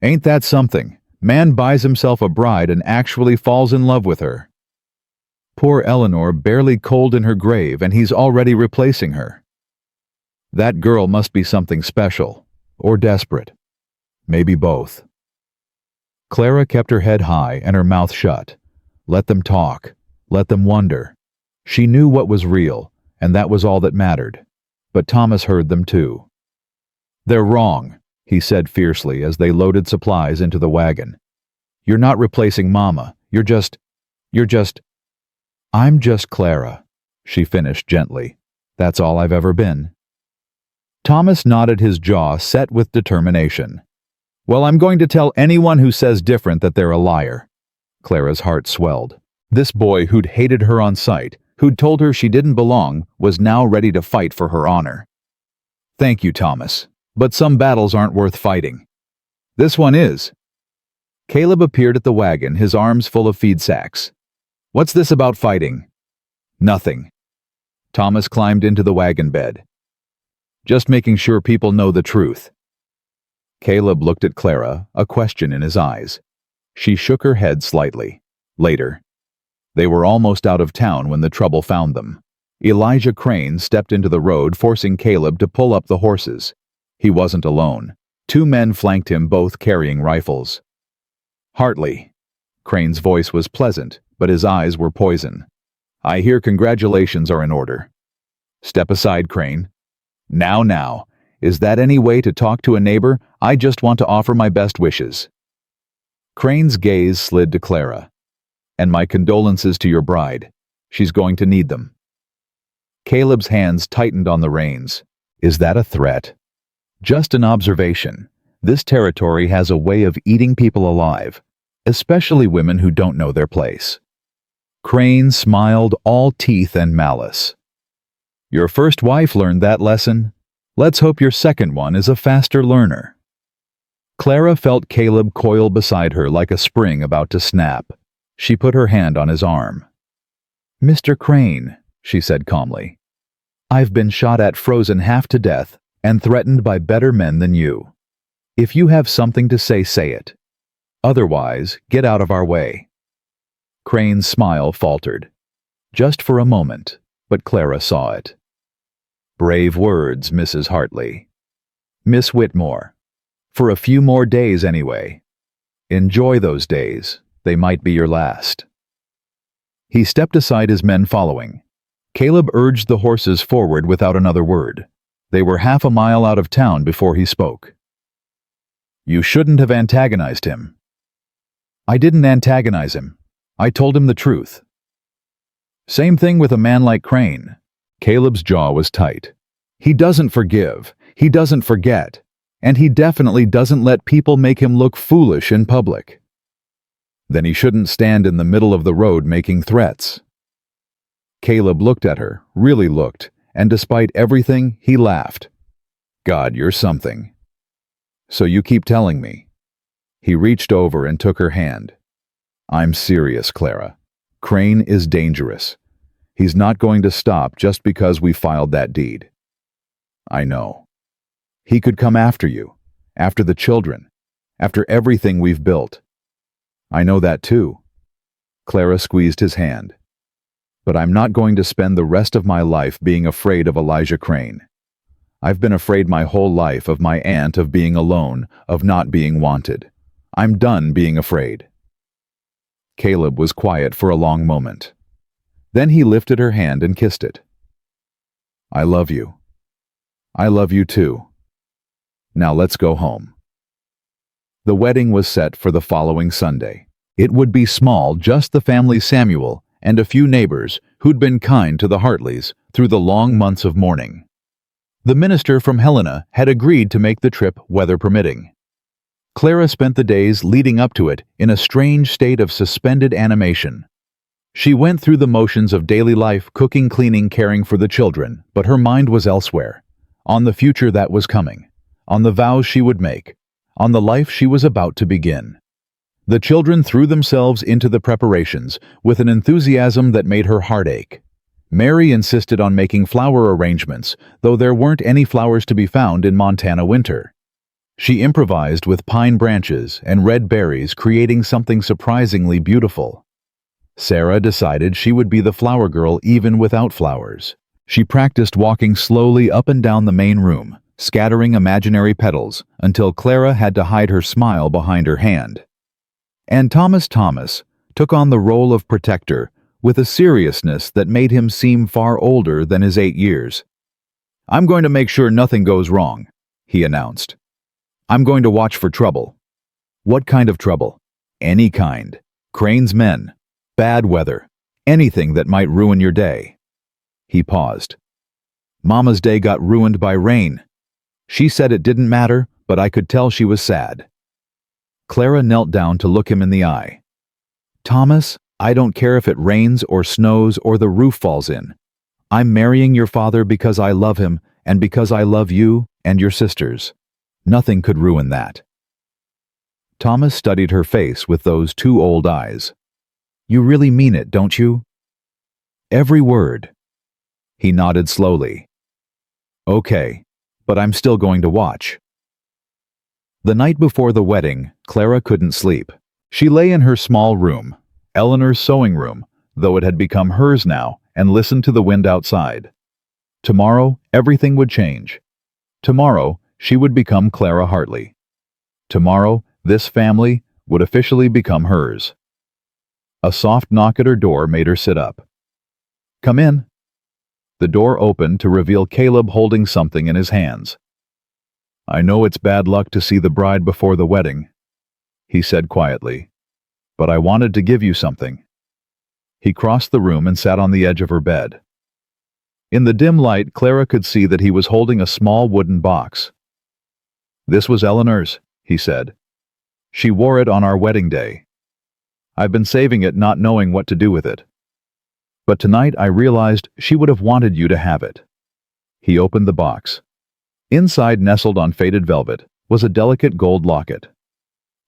Ain't that something? Man buys himself a bride and actually falls in love with her. Poor Eleanor barely cold in her grave, and he's already replacing her. That girl must be something special, or desperate. Maybe both. Clara kept her head high and her mouth shut. Let them talk. Let them wonder. She knew what was real, and that was all that mattered. But Thomas heard them too. They're wrong, he said fiercely as they loaded supplies into the wagon. You're not replacing Mama. You're just... I'm just Clara, she finished gently. That's all I've ever been. Thomas nodded, his jaw set with determination. Well, I'm going to tell anyone who says different that they're a liar. Clara's heart swelled. This boy who'd hated her on sight, who'd told her she didn't belong, was now ready to fight for her honor. Thank you, Thomas. But some battles aren't worth fighting. This one is. Caleb appeared at the wagon, his arms full of feed sacks. What's this about fighting? Nothing. Thomas climbed into the wagon bed. Just making sure people know the truth. Caleb looked at Clara, a question in his eyes. She shook her head slightly. Later. They were almost out of town when the trouble found them. Elijah Crane stepped into the road, forcing Caleb to pull up the horses. He wasn't alone. 2 men flanked him, both carrying rifles. Hartley. Crane's voice was pleasant, but his eyes were poison. I hear congratulations are in order. Step aside, Crane. Now. Is that any way to talk to a neighbor? I just want to offer my best wishes. Crane's gaze slid to Clara. And my condolences to your bride. She's going to need them. Caleb's hands tightened on the reins. Is that a threat? Just an observation. This territory has a way of eating people alive, especially women who don't know their place. Crane smiled, all teeth and malice. Your first wife learned that lesson. Let's hope your second one is a faster learner. Clara felt Caleb coil beside her like a spring about to snap. She put her hand on his arm. Mr. Crane, she said calmly, I've been shot at, frozen half to death, and threatened by better men than you. If you have something to say, say it. Otherwise, get out of our way. Crane's smile faltered. Just for a moment, but Clara saw it. Brave words, Mrs. Hartley. Miss Whitmore. For a few more days anyway. Enjoy those days. They might be your last. He stepped aside, his men following. Caleb urged the horses forward without another word. They were half a mile out of town before he spoke. You shouldn't have antagonized him. I didn't antagonize him. I told him the truth. Same thing with a man like Crane. Caleb's jaw was tight. He doesn't forgive. He doesn't forget. And he definitely doesn't let people make him look foolish in public. Then he shouldn't stand in the middle of the road making threats. Caleb looked at her, really looked, and despite everything, he laughed. God, you're something. So you keep telling me. He reached over and took her hand. I'm serious, Clara. Crane is dangerous. He's not going to stop just because we filed that deed. I know. He could come after you, after the children, after everything we've built. I know that too. Clara squeezed his hand. But I'm not going to spend the rest of my life being afraid of Elijah Crane. I've been afraid my whole life of my aunt, of being alone, of not being wanted. I'm done being afraid. Caleb was quiet for a long moment. Then he lifted her hand and kissed it. I love you. I love you too. Now let's go home. The wedding was set for the following Sunday. It would be small, just the family Samuel and a few neighbors who'd been kind to the Hartleys through the long months of mourning. The minister from Helena had agreed to make the trip weather permitting. Clara spent the days leading up to it in a strange state of suspended animation. She went through the motions of daily life, cooking, cleaning, caring for the children, but her mind was elsewhere, on the future that was coming, on the vows she would make, on the life she was about to begin. The children threw themselves into the preparations with an enthusiasm that made her heart ache. Mary insisted on making flower arrangements, though there weren't any flowers to be found in Montana winter. She improvised with pine branches and red berries, creating something surprisingly beautiful. Sarah decided she would be the flower girl even without flowers. She practiced walking slowly up and down the main room, scattering imaginary petals, until Clara had to hide her smile behind her hand. And Thomas took on the role of protector with a seriousness that made him seem far older than his 8 years. I'm going to make sure nothing goes wrong, he announced. I'm going to watch for trouble. What kind of trouble? Any kind. Crane's men. Bad weather. Anything that might ruin your day. He paused. Mama's day got ruined by rain. She said it didn't matter, but I could tell she was sad. Clara knelt down to look him in the eye. Thomas, I don't care if it rains or snows or the roof falls in. I'm marrying your father because I love him and because I love you and your sisters. Nothing could ruin that. Thomas studied her face with those two old eyes. You really mean it, don't you? Every word. He nodded slowly. Okay, but I'm still going to watch. The night before the wedding, Clara couldn't sleep. She lay in her small room, Eleanor's sewing room, though it had become hers now, and listened to the wind outside. Tomorrow, everything would change. Tomorrow, she would become Clara Hartley. Tomorrow, this family would officially become hers. A soft knock at her door made her sit up. Come in. The door opened to reveal Caleb holding something in his hands. I know it's bad luck to see the bride before the wedding, he said quietly, but I wanted to give you something. He crossed the room and sat on the edge of her bed. In the dim light, Clara could see that he was holding a small wooden box. This was Eleanor's, he said. She wore it on our wedding day. I've been saving it, not knowing what to do with it. But tonight I realized she would have wanted you to have it. He opened the box. Inside, nestled on faded velvet, was a delicate gold locket.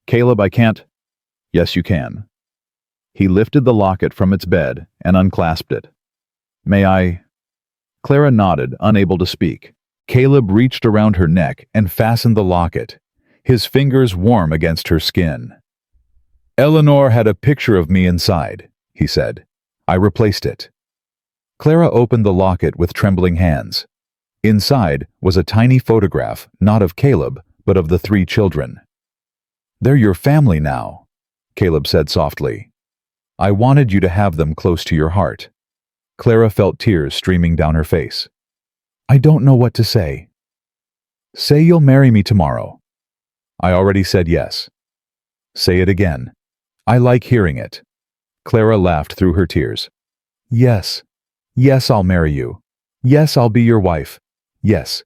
Caleb, I can't. Yes, you can. He lifted the locket from its bed and unclasped it. May I? Clara nodded, unable to speak. Caleb reached around her neck and fastened the locket, his fingers warm against her skin. Eleanor had a picture of me inside, he said. I replaced it. Clara opened the locket with trembling hands. Inside was a tiny photograph, not of Caleb, but of the 3 children. They're your family now, Caleb said softly. I wanted you to have them close to your heart. Clara felt tears streaming down her face. I don't know what to say. Say you'll marry me tomorrow. I already said yes. Say it again. I like hearing it. Clara laughed through her tears. Yes. Yes, I'll marry you. Yes, I'll be your wife. Yes.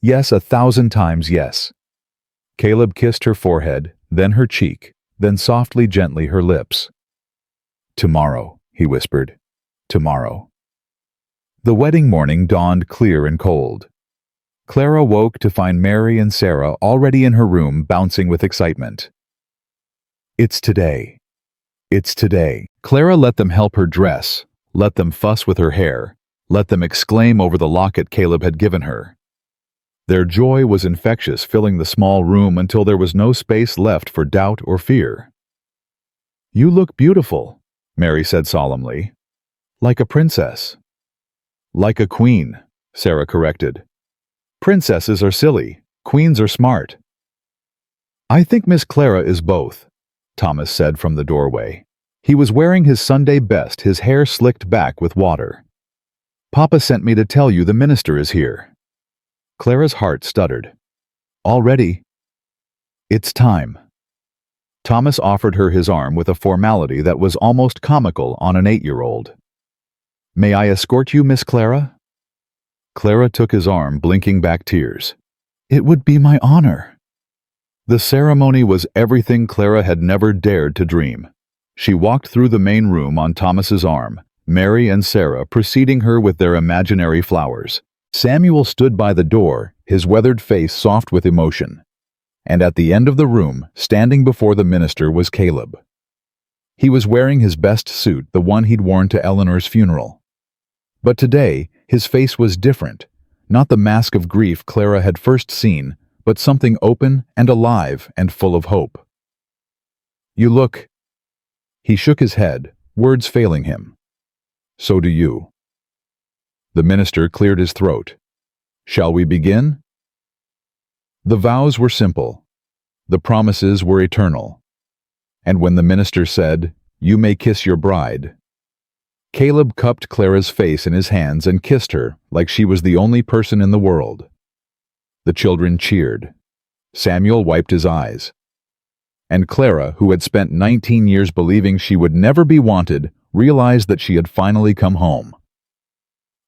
Yes, 1,000 times yes. Caleb kissed her forehead, then her cheek, then softly, gently her lips. Tomorrow, he whispered. Tomorrow. The wedding morning dawned clear and cold. Clara woke to find Mary and Sarah already in her room, bouncing with excitement. It's today. It's today. Clara let them help her dress, let them fuss with her hair, let them exclaim over the locket Caleb had given her. Their joy was infectious, filling the small room until there was no space left for doubt or fear. "You look beautiful," Mary said solemnly. "Like a princess." "Like a queen," Sarah corrected. "Princesses are silly, queens are smart." "I think Miss Clara is both," Thomas said from the doorway. He was wearing his Sunday best, his hair slicked back with water. "Papa sent me to tell you the minister is here." Clara's heart stuttered. "Already?" "It's time." Thomas offered her his arm with a formality that was almost comical on an 8-year-old. "May I escort you, Miss Clara?" Clara took his arm, blinking back tears. "It would be my honor." The ceremony was everything Clara had never dared to dream. She walked through the main room on Thomas's arm, Mary and Sarah preceding her with their imaginary flowers. Samuel stood by the door, his weathered face soft with emotion. And at the end of the room, standing before the minister, was Caleb. He was wearing his best suit, the one he'd worn to Eleanor's funeral. But today, his face was different, not the mask of grief Clara had first seen, but something open and alive and full of hope. "You look—" He shook his head, words failing him. "So do you." The minister cleared his throat. "Shall we begin?" The vows were simple. The promises were eternal. And when the minister said, "You may kiss your bride," Caleb cupped Clara's face in his hands and kissed her like she was the only person in the world. The children cheered. Samuel wiped his eyes. And Clara, who had spent 19 years believing she would never be wanted, realized that she had finally come home.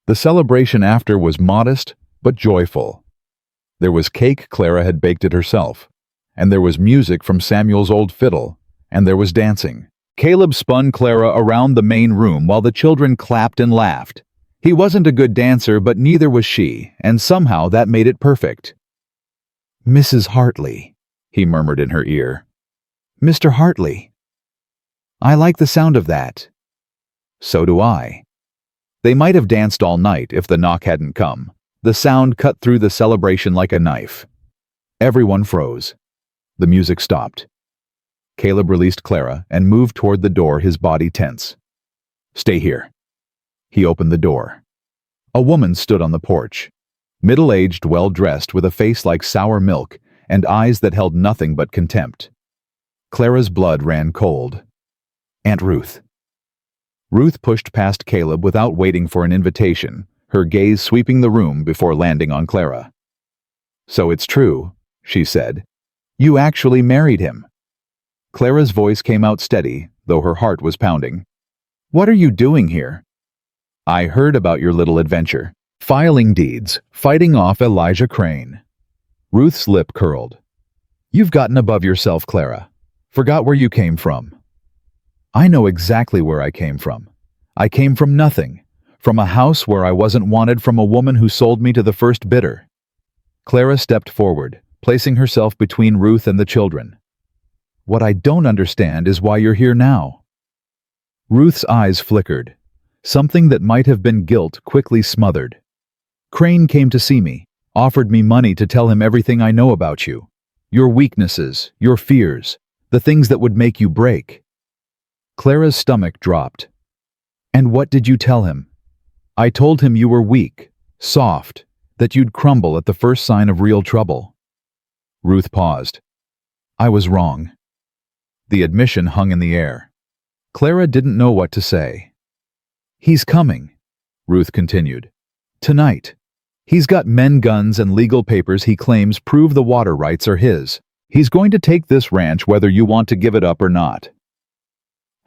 The celebration after was modest but joyful. There was cake Clara had baked it herself, and there was music from Samuel's old fiddle, and there was dancing. Caleb spun Clara around the main room while the children clapped and laughed. He wasn't a good dancer, but neither was she, and somehow that made it perfect. "Mrs. Hartley," he murmured in her ear. "Mr. Hartley." "I like the sound of that." "So do I." They might have danced all night if the knock hadn't come. The sound cut through the celebration like a knife. Everyone froze. The music stopped. Caleb released Clara and moved toward the door, his body tense. "Stay here." He opened the door. A woman stood on the porch. Middle-aged, well-dressed, with a face like sour milk and eyes that held nothing but contempt. Clara's blood ran cold. "Aunt Ruth." Ruth pushed past Caleb without waiting for an invitation, her gaze sweeping the room before landing on Clara. "So it's true," she said. "You actually married him." Clara's voice came out steady, though her heart was pounding. "What are you doing here?" "I heard about your little adventure. Filing deeds, fighting off Elijah Crane." Ruth's lip curled. "You've gotten above yourself, Clara. Forgot where you came from." "I know exactly where I came from. I came from nothing. From a house where I wasn't wanted, from a woman who sold me to the first bidder." Clara stepped forward, placing herself between Ruth and the children. "What I don't understand is why you're here now." Ruth's eyes flickered. Something that might have been guilt quickly smothered. "Crane came to see me, offered me money to tell him everything I know about you. Your weaknesses, your fears, the things that would make you break." Clara's stomach dropped. "And what did you tell him?" "I told him you were weak, soft, that you'd crumble at the first sign of real trouble." Ruth paused. "I was wrong." The admission hung in the air. Clara didn't know what to say. "He's coming," Ruth continued. "Tonight. He's got men, guns, and legal papers he claims prove the water rights are his. He's going to take this ranch whether you want to give it up or not."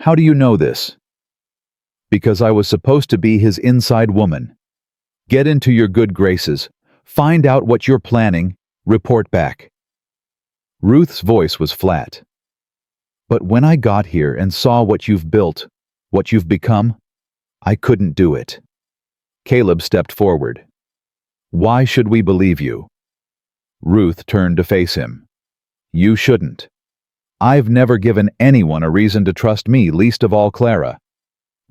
"How do you know this?" "Because I was supposed to be his inside woman. Get into your good graces, find out what you're planning, report back." Ruth's voice was flat. "But when I got here and saw what you've built, what you've become, I couldn't do it." Caleb stepped forward. "Why should we believe you?" Ruth turned to face him. "You shouldn't." I've never given anyone a reason to trust me, least of all Clara.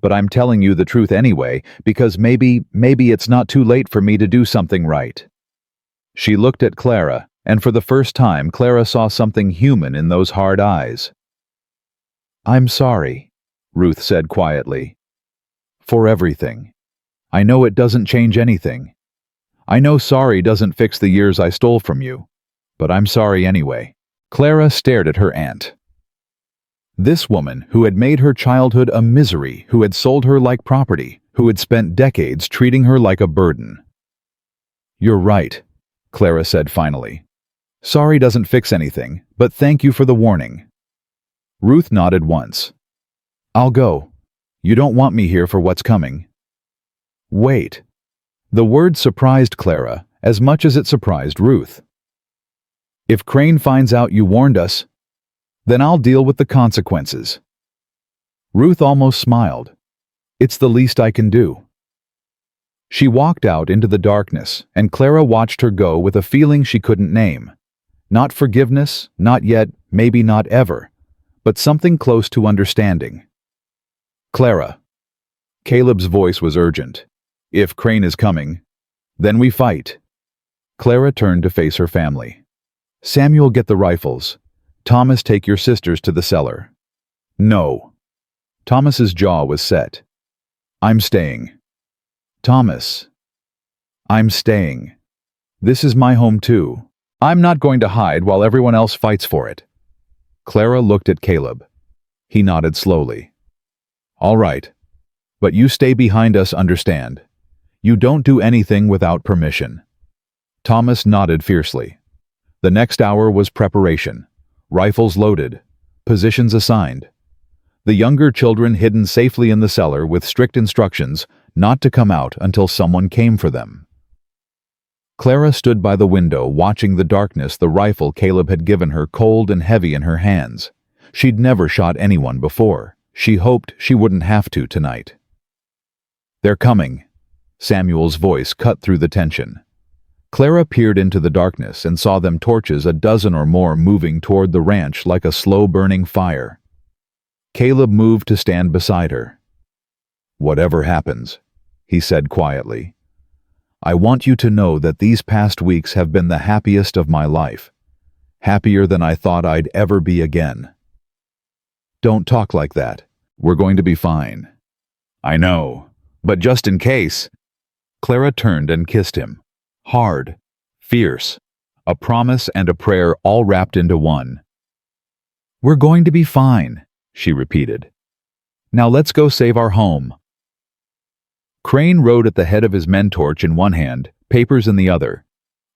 But I'm telling you the truth anyway, because maybe it's not too late for me to do something right." She looked at Clara, and for the first time Clara saw something human in those hard eyes. "I'm sorry," Ruth said quietly. "For everything. I know it doesn't change anything. I know sorry doesn't fix the years I stole from you, but I'm sorry anyway." Clara stared at her aunt. This woman, who had made her childhood a misery, who had sold her like property, who had spent decades treating her like a burden. "You're right," Clara said finally. "Sorry doesn't fix anything, but thank you for the warning." Ruth nodded once. "I'll go. You don't want me here for what's coming." "Wait." The word surprised Clara as much as it surprised Ruth. "If Crane finds out you warned us, then I'll deal with the consequences." Ruth almost smiled. "It's the least I can do." She walked out into the darkness, and Clara watched her go with a feeling she couldn't name. Not forgiveness, not yet, maybe not ever, but something close to understanding. "Clara." Caleb's voice was urgent. "If Crane is coming, then we fight." Clara turned to face her family. "Samuel, get the rifles. Thomas, take your sisters to the cellar." "No." Thomas's jaw was set. "I'm staying." "Thomas." "I'm staying. This is my home too. I'm not going to hide while everyone else fights for it." Clara looked at Caleb. He nodded slowly. "All right. But you stay behind us, understand? You don't do anything without permission." Thomas nodded fiercely. The next hour was preparation. Rifles loaded. Positions assigned. The younger children hidden safely in the cellar with strict instructions not to come out until someone came for them. Clara stood by the window watching the darkness the rifle Caleb had given her cold and heavy in her hands. She'd never shot anyone before. She hoped she wouldn't have to tonight. "They're coming." Samuel's voice cut through the tension. Clara peered into the darkness and saw them torches a dozen or more moving toward the ranch like a slow-burning fire. Caleb moved to stand beside her. "Whatever happens," he said quietly, "I want you to know that these past weeks have been the happiest of my life. Happier than I thought I'd ever be again." "Don't talk like that. We're going to be fine." "I know, but just in case." Clara turned and kissed him. Hard, fierce, a promise and a prayer all wrapped into one. "We're going to be fine," she repeated. "Now let's go save our home." Crane rode at the head of his men, torch in one hand, papers in the other.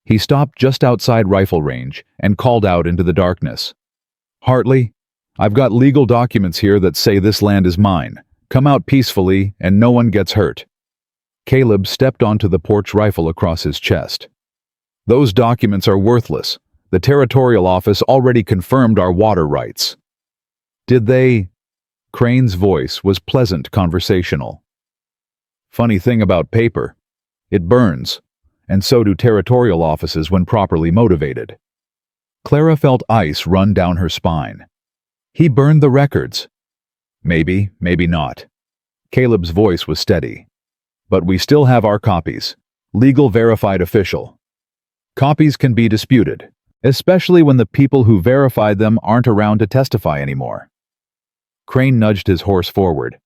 He stopped just outside rifle range and called out into the darkness. "Hartley, I've got legal documents here that say this land is mine. Come out peacefully and no one gets hurt." Caleb stepped onto the porch, rifle across his chest. "Those documents are worthless. The territorial office already confirmed our water rights." "Did they?" Crane's voice was pleasant, conversational. "Funny thing about paper. It burns, and so do territorial offices when properly motivated." Clara felt ice run down her spine. "He burned the records." "Maybe, maybe not." Caleb's voice was steady. "But we still have our copies. Legal, verified, official. Copies can be disputed, especially when the people who verified them aren't around to testify anymore." Crane nudged his horse forward.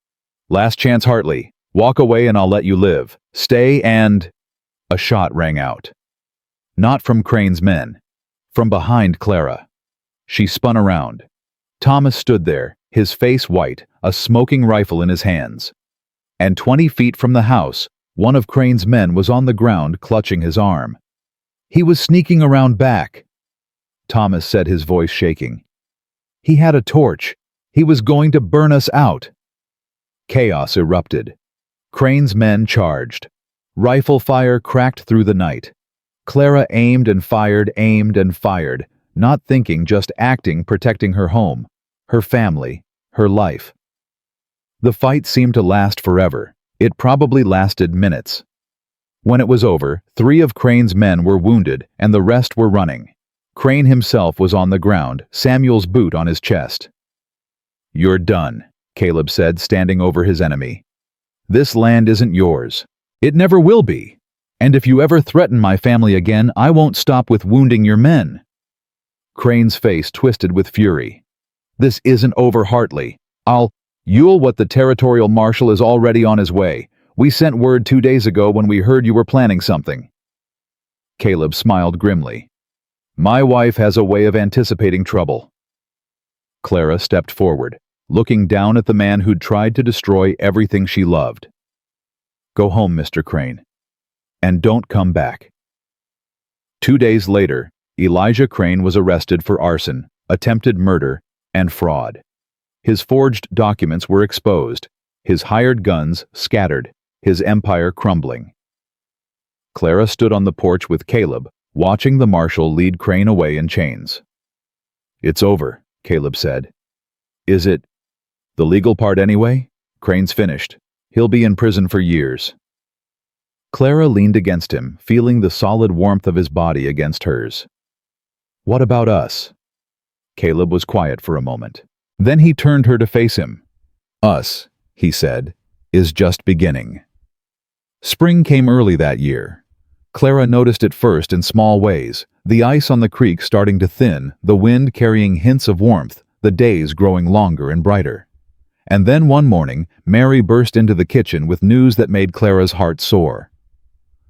"Last chance, Hartley. Walk away and I'll let you live. Stay and—" A shot rang out. Not from Crane's men. From behind Clara. She spun around. Thomas stood there, his face white, a smoking rifle in his hands. And 20 feet from the house, one of Crane's men was on the ground clutching his arm. "He was sneaking around back," Thomas said, his voice shaking. "He had a torch. He was going to burn us out." Chaos erupted. Crane's men charged. Rifle fire cracked through the night. Clara aimed and fired, not thinking, just acting, protecting her home, her family, her life. The fight seemed to last forever. It probably lasted minutes. When it was over, 3 of Crane's men were wounded and the rest were running. Crane himself was on the ground, Samuel's boot on his chest. "You're done," Caleb said, standing over his enemy. "This land isn't yours. It never will be. And if you ever threaten my family again, I won't stop with wounding your men." Crane's face twisted with fury. "This isn't over, Hartley. You'll what the territorial marshal is already on his way. We sent word 2 days ago when we heard you were planning something." Caleb smiled grimly. "My wife has a way of anticipating trouble." Clara stepped forward, looking down at the man who'd tried to destroy everything she loved. "Go home, Mr. Crane. And don't come back." 2 days later, Elijah Crane was arrested for arson, attempted murder, and fraud. His forged documents were exposed, his hired guns scattered, his empire crumbling. Clara stood on the porch with Caleb, watching the marshal lead Crane away in chains. "It's over," Caleb said. "Is it the legal part anyway? Crane's finished. He'll be in prison for years." Clara leaned against him, feeling the solid warmth of his body against hers. "What about us?" Caleb was quiet for a moment. Then he turned her to face him. "Us," he said, "is just beginning." Spring came early that year. Clara noticed it first in small ways, the ice on the creek starting to thin, the wind carrying hints of warmth, the days growing longer and brighter. And then one morning, Mary burst into the kitchen with news that made Clara's heart soar.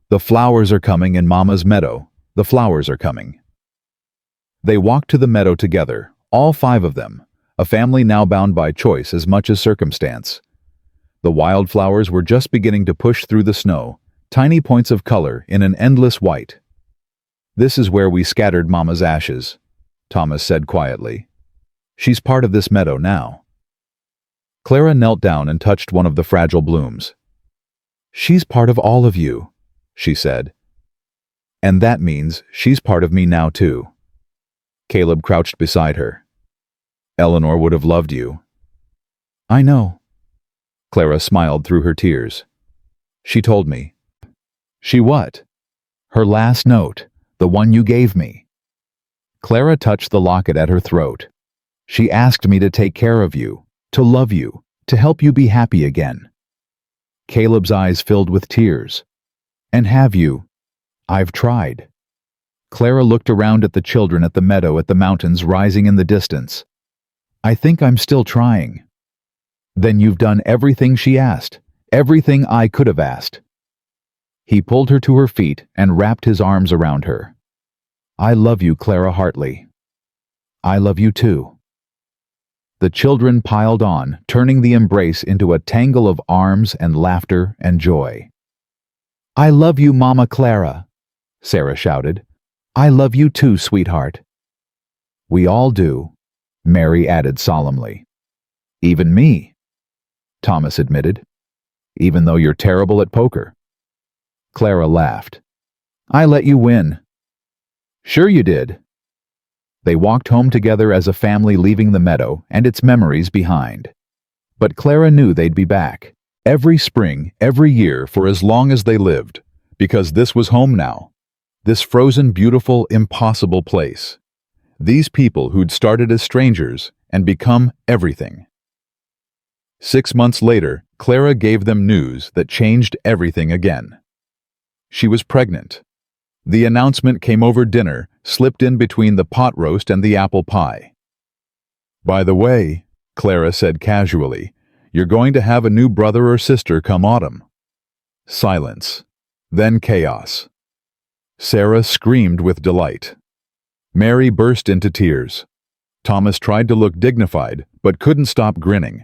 "The flowers are coming in Mama's meadow. The flowers are coming." They walked to the meadow together, all 5 of them, a family now bound by choice as much as circumstance. The wildflowers were just beginning to push through the snow, tiny points of color in an endless white. "This is where we scattered Mama's ashes," Thomas said quietly. "She's part of this meadow now." Clara knelt down and touched one of the fragile blooms. "She's part of all of you," she said. "And that means she's part of me now too." Caleb crouched beside her. "Eleanor would have loved you." "I know." Clara smiled through her tears. "She told me." "She what?" "Her last note, the one you gave me." Clara touched the locket at her throat. "She asked me to take care of you, to love you, to help you be happy again." Caleb's eyes filled with tears. "And have you?" "I've tried." Clara looked around at the children at the meadow, at the mountains rising in the distance. "I think I'm still trying." "Then you've done everything she asked, everything I could have asked." He pulled her to her feet and wrapped his arms around her. "I love you, Clara Hartley." "I love you too." The children piled on, turning the embrace into a tangle of arms and laughter and joy. "I love you, Mama Clara," Sarah shouted. "I love you too, sweetheart." "We all do," Mary added solemnly. "Even me," Thomas admitted. "Even though you're terrible at poker." Clara laughed. "I let you win." "Sure you did." They walked home together as a family, leaving the meadow and its memories behind. But Clara knew they'd be back, every spring, every year, for as long as they lived, because this was home now. This frozen, beautiful, impossible place. These people who'd started as strangers and become everything. 6 months later, Clara gave them news that changed everything again. She was pregnant. The announcement came over dinner, slipped in between the pot roast and the apple pie. "By the way," Clara said casually, "you're going to have a new brother or sister come autumn." Silence. Then chaos. Sarah screamed with delight. Mary burst into tears. Thomas tried to look dignified, but couldn't stop grinning.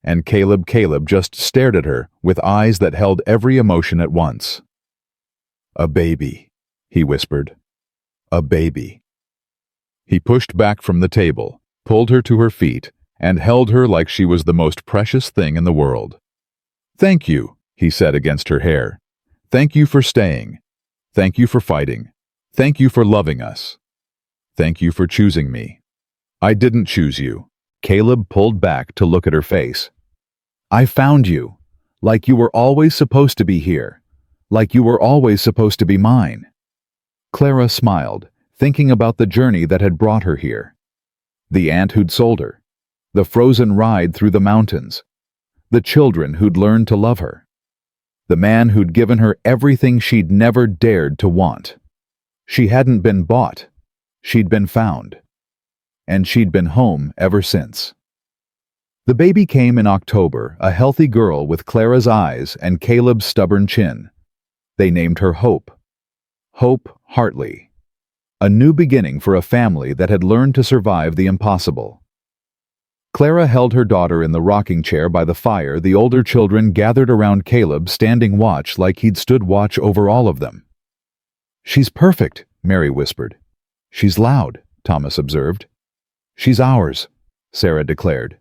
And Caleb just stared at her with eyes that held every emotion at once. "A baby," he whispered. "A baby." He pushed back from the table, pulled her to her feet, and held her like she was the most precious thing in the world. "Thank you," he said against her hair. "Thank you for staying. Thank you for fighting. Thank you for loving us. Thank you for choosing me." "I didn't choose you." Caleb pulled back to look at her face. "I found you, like you were always supposed to be here, like you were always supposed to be mine." Clara smiled, thinking about the journey that had brought her here. The aunt who'd sold her, the frozen ride through the mountains, the children who'd learned to love her, the man who'd given her everything she'd never dared to want. She hadn't been bought, she'd been found, and she'd been home ever since. The baby came in October, a healthy girl with Clara's eyes and Caleb's stubborn chin. They named her Hope. Hope Hartley. A new beginning for a family that had learned to survive the impossible. Clara held her daughter in the rocking chair by the fire. The older children gathered around Caleb, standing watch like he'd stood watch over all of them. "She's perfect," Mary whispered. "She's loud," Thomas observed. "She's ours," Sarah declared.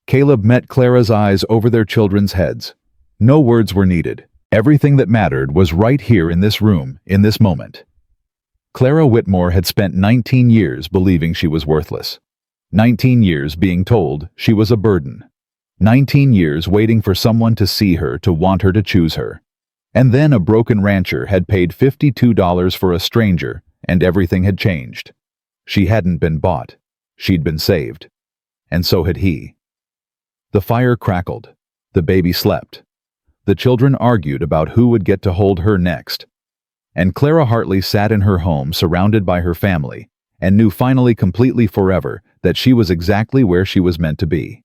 Caleb met Clara's eyes over their children's heads. No words were needed. Everything that mattered was right here in this room, in this moment. Clara Whitmore had spent 19 years believing she was worthless. 19 years being told she was a burden. 19 years waiting for someone to see her, to want her, to choose her. And then a broken rancher had paid $52 for a stranger, and everything had changed. She hadn't been bought. She'd been saved. And so had he. The fire crackled. The baby slept. The children argued about who would get to hold her next. And Clara Hartley sat in her home, surrounded by her family, and knew finally, completely, forever, that she was exactly where she was meant to be.